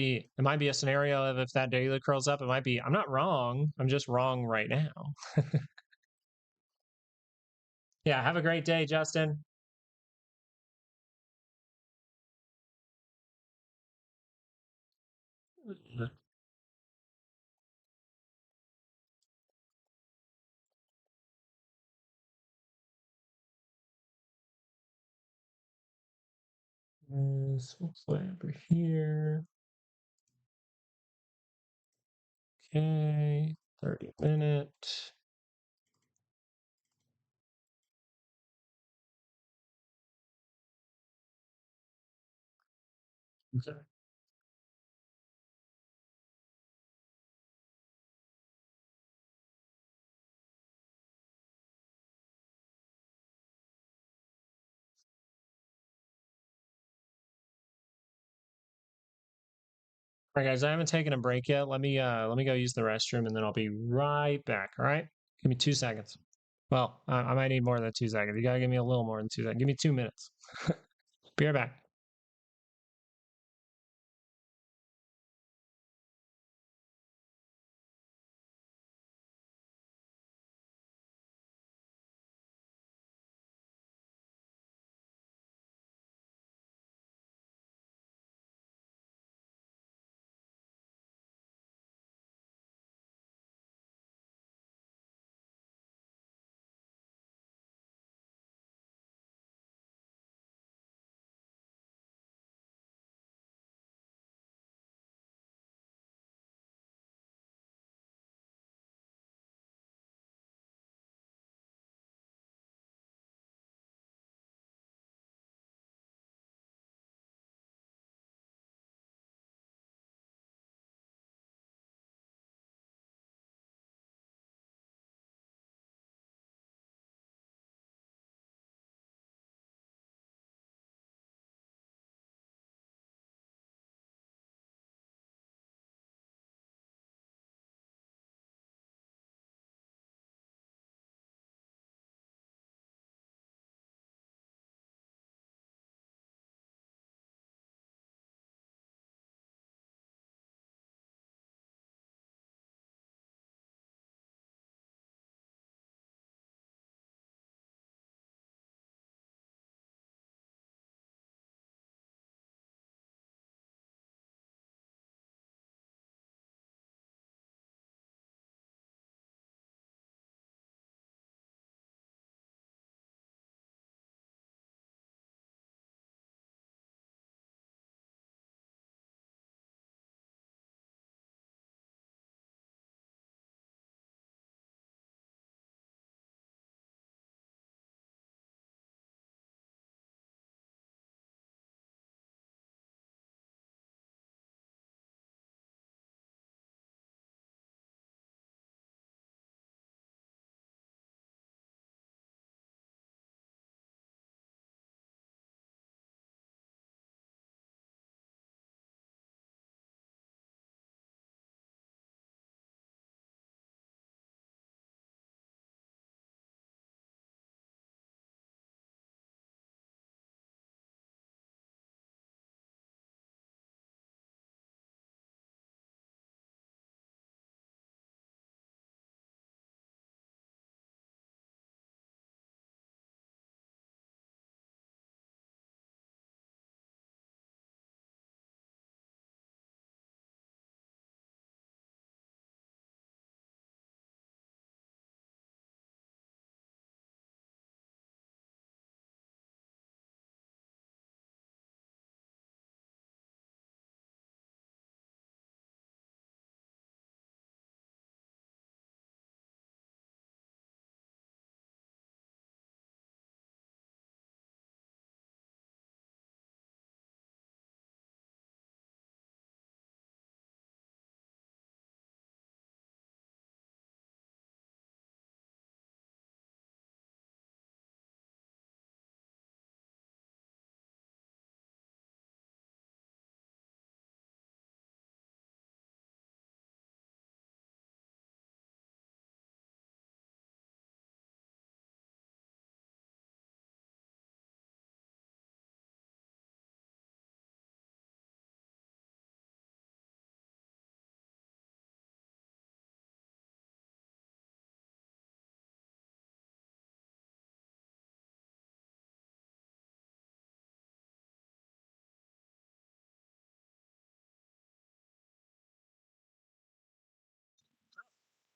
be a scenario of if that daily curls up, it might be, I'm not wrong. I'm just wrong right now. Yeah, have a great day, Justin. This will play over here. Okay, 30-minute. Okay. All right, guys, I haven't taken a break yet. Let me go use the restroom and then I'll be right back. All right, give me 2 seconds. Well, I might need more than 2 seconds. You gotta give me a little more than 2 seconds. Give me 2 minutes. Be right back.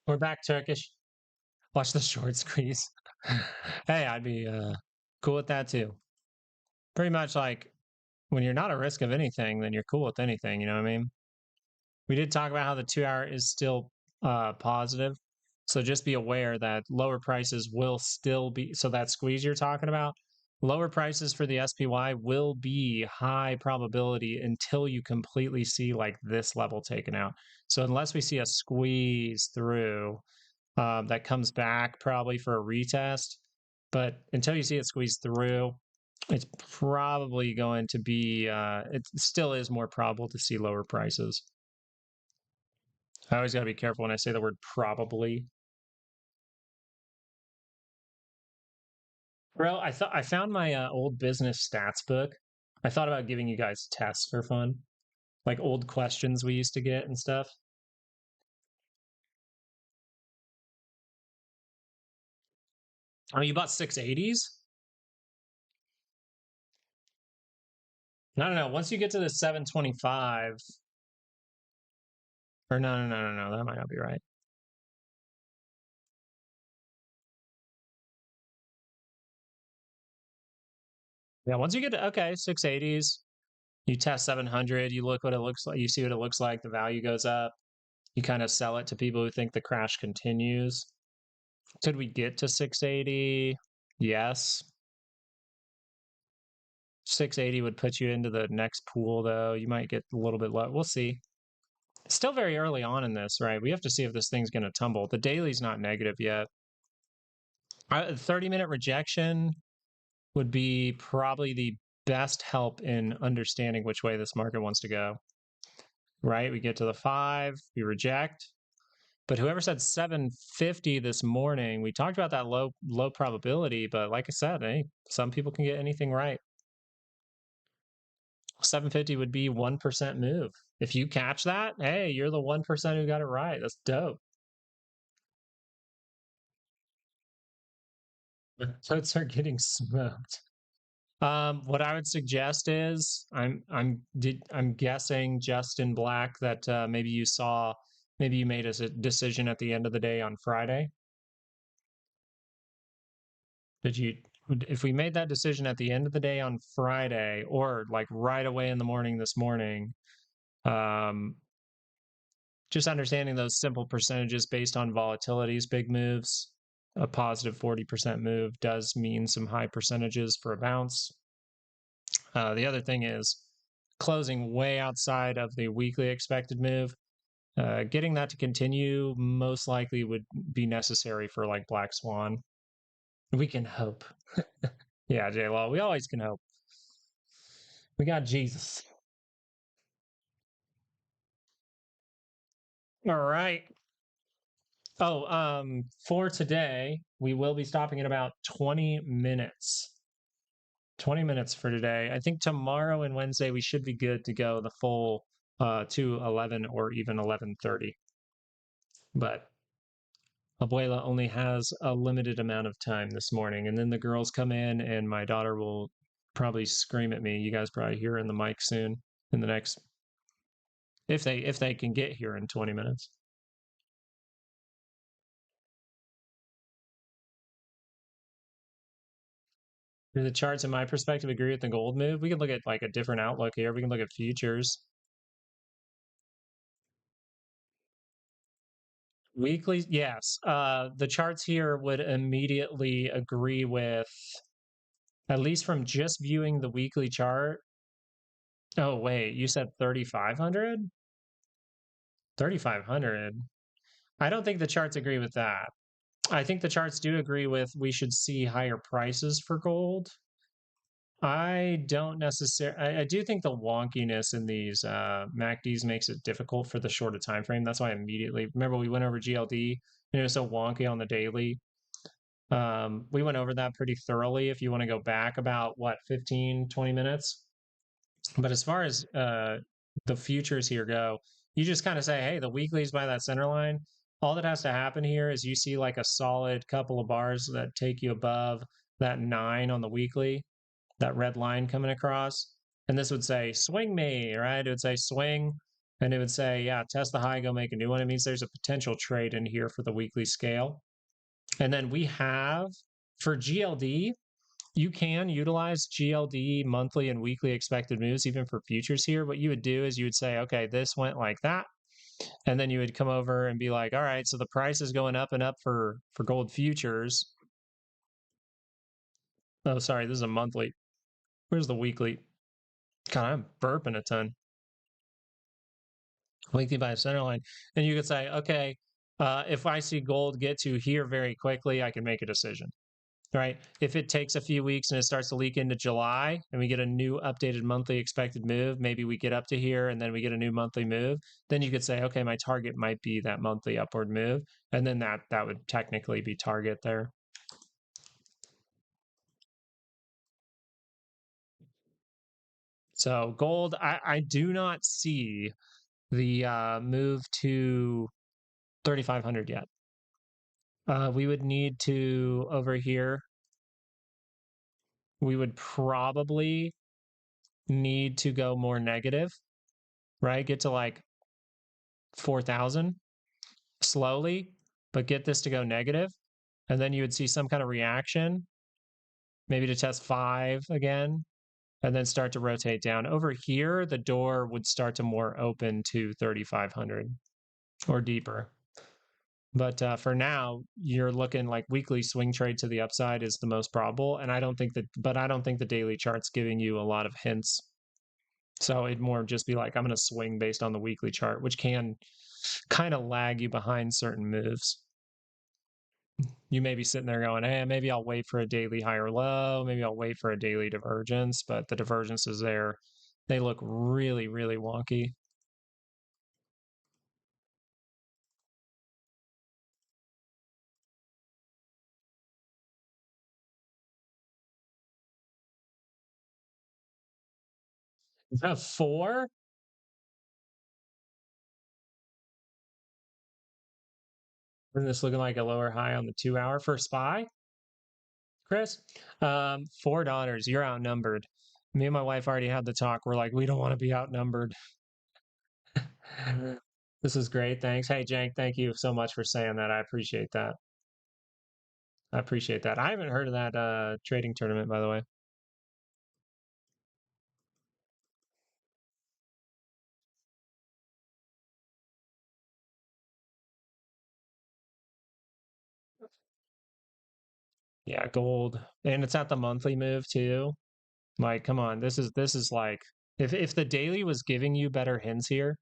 We're back, Turkish. Watch the short squeeze. Hey, I'd be cool with that too. Pretty much like when you're not at risk of anything, then you're cool with anything. You know what I mean? We did talk about how the 2 hour is still positive. So just be aware that lower prices will still be. So that squeeze you're talking about, lower prices for the SPY will be high probability until you completely see like this level taken out. So unless we see a squeeze through that comes back probably for a retest, but until you see it squeeze through, it's probably going to be, it still is more probable to see lower prices. I always got to be careful when I say the word probably. Bro, I found my old business stats book. I thought about giving you guys tests for fun, like old questions we used to get and stuff. Oh, you bought 680s? No. Once you get to the 725, or no. That might not be right. Yeah, once you get to, okay, 680s, you test 700, you look what it looks like, you see what it looks like, the value goes up. You kind of sell it to people who think the crash continues. Could we get to 680? Yes. 680 would put you into the next pool, though. You might get a little bit low. We'll see. It's still very early on in this, right? We have to see if this thing's going to tumble. The daily's not negative yet. 30-minute rejection would be probably the best help in understanding which way this market wants to go, right? We get to the 5, we reject. But whoever said 750 this morning, we talked about that low probability, but like I said, hey, some people can get anything right. 750 would be 1% move. If you catch that, hey, you're the 1% who got it right. That's dope. Puts are getting smoked. What I would suggest is I'm guessing Justin Black that maybe you made a decision at the end of the day on Friday. Did you? If we made that decision at the end of the day on Friday, or like right away in the morning this morning, um, just understanding those simple percentages based on volatilities, big moves, a positive 40% move does mean some high percentages for a bounce. The other thing is closing way outside of the weekly expected move. Getting that to continue most likely would be necessary for like Black Swan. We can hope. Yeah, J Law, we always can hope. We got Jesus. All right. Oh, for today, we will be stopping in about 20 minutes. 20 minutes for today. I think tomorrow and Wednesday we should be good to go the full to 11 or even 11:30. But Abuela only has a limited amount of time this morning, and then the girls come in and my daughter will probably scream at me. You guys probably hear in the mic soon in the next, if they can get here in 20 minutes. Do the charts, in my perspective, agree with the gold move? We can look at like a different outlook here. We can look at futures. Weekly, yes. The charts here would immediately agree with, at least from just viewing the weekly chart. Oh, wait, you said 3,500? 3,500. I don't think the charts agree with that. I think the charts do agree with we should see higher prices for gold. I don't necessarily. I do think the wonkiness in these MACDs makes it difficult for the shorter time frame. That's why I immediately remember we went over GLD and it was so wonky on the daily. We went over that pretty thoroughly. If you want to go back about what 15, 20 minutes. But as far as the futures here go, you just kind of say, hey, the weeklies by that center line. All that has to happen here is you see like a solid couple of bars that take you above that 9 on the weekly, that red line coming across. And this would say, swing me, right? It would say swing. And it would say, yeah, test the high, go make a new one. It means there's a potential trade in here for the weekly scale. And then we have, for GLD, you can utilize GLD monthly and weekly expected moves even for futures here. What you would do is you would say, okay, this went like that. And then you would come over and be like, all right, so the price is going up and up for gold futures. Oh, sorry, this is a monthly. Where's the weekly? God, I'm burping a ton. Weekly by a center line. And you could say, okay, if I see gold get to here very quickly, I can make a decision. Right. If it takes a few weeks and it starts to leak into July and we get a new updated monthly expected move, maybe we get up to here and then we get a new monthly move, then you could say, okay, my target might be that monthly upward move. And then that would technically be target there. So gold, I do not see the move to 3,500 yet. We would need to over here. We would probably need to go more negative, right? Get to like 4,000 slowly, but get this to go negative, and then you would see some kind of reaction, maybe to test 5 again, and then start to rotate down. Over here, the door would start to more open to 3,500 or deeper. But for now, you're looking like weekly swing trade to the upside is the most probable, and I don't think the daily chart's giving you a lot of hints. So it'd more just be like, I'm going to swing based on the weekly chart, which can kind of lag you behind certain moves. You may be sitting there going, hey, maybe I'll wait for a daily higher low. Maybe I'll wait for a daily divergence, but the divergences there, they look really, really wonky. A 4? Isn't this looking like a lower high on the 2 hour for SPY, Chris? $4. You're outnumbered. Me and my wife already had the talk. We're like, we don't want to be outnumbered. This is great. Thanks. Hey, Jank, thank you so much for saying that. I appreciate that. I appreciate that. I haven't heard of that trading tournament, by the way. Yeah, gold. And it's at the monthly move too. Like, come on, this is like if the daily was giving you better hints here,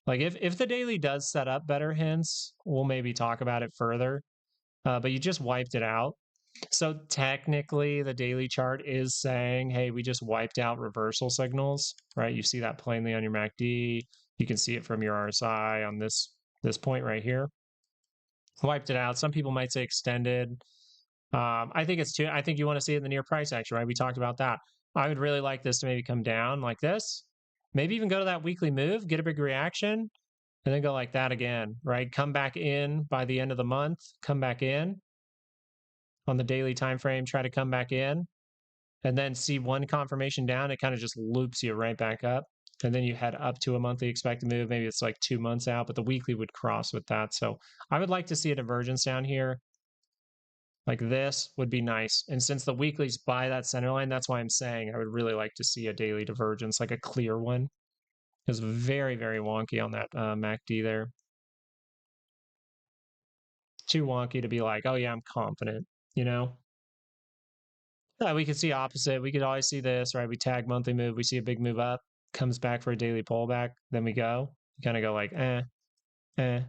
like if the daily does set up better hints, we'll maybe talk about it further. But you just wiped it out. So technically, the daily chart is saying, hey, we just wiped out reversal signals, right? You see that plainly on your MACD. You can see it from your RSI on this point right here. Wiped it out. Some people might say extended. I think it's too. I think you want to see it in the near price action, right? We talked about that. I would really like this to maybe come down like this, maybe even go to that weekly move, get a big reaction, and then go like that again, right? Come back in by the end of the month, come back in on the daily time frame, try to come back in, and then see one confirmation down. It kind of just loops you right back up, and then you head up to a monthly expected move. Maybe it's like 2 months out, but the weekly would cross with that. So I would like to see a divergence down here. Like this would be nice. And since the weekly's by that center line, that's why I'm saying I would really like to see a daily divergence, like a clear one. It was very, very wonky on that MACD there. Too wonky to be like, oh yeah, I'm confident, you know? Yeah, we could see opposite. We could always see this, right? We tag monthly move, we see a big move up, comes back for a daily pullback, then we go. You kind of go like, eh.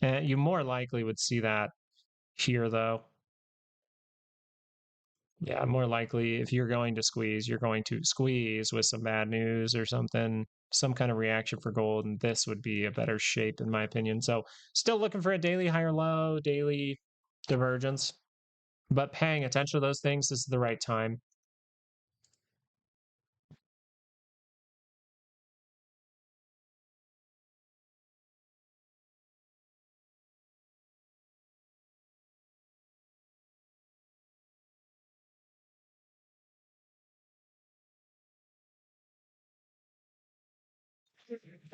You more likely would see that here though. Yeah, more likely if you're going to squeeze, you're going to squeeze with some bad news or something, some kind of reaction for gold, and this would be a better shape in my opinion. So still looking for a daily higher low, daily divergence, but paying attention to those things, this is the right time.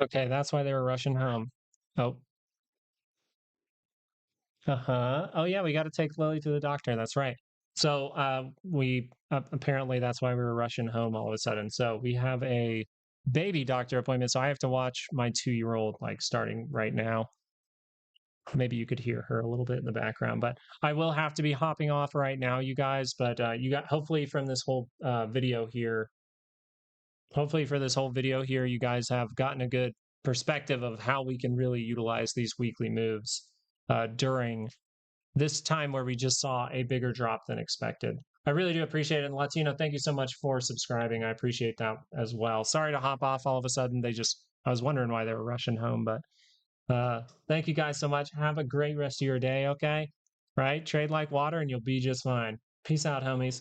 Okay, that's why they were rushing home. Oh, uh-huh. Oh yeah, we got to take Lily to the doctor. That's right. So we apparently that's why we were rushing home all of a sudden. So we have a baby doctor appointment. So I have to watch my 2-year-old like starting right now. Maybe you could hear her a little bit in the background, but I will have to be hopping off right now, you guys. But you got hopefully from this whole video here, you guys have gotten a good perspective of how we can really utilize these weekly moves during this time where we just saw a bigger drop than expected. I really do appreciate it. And Latino, thank you so much for subscribing. I appreciate that as well. Sorry to hop off all of a sudden. I was wondering why they were rushing home, but thank you guys so much. Have a great rest of your day. Okay. Right. Trade like water and you'll be just fine. Peace out, homies.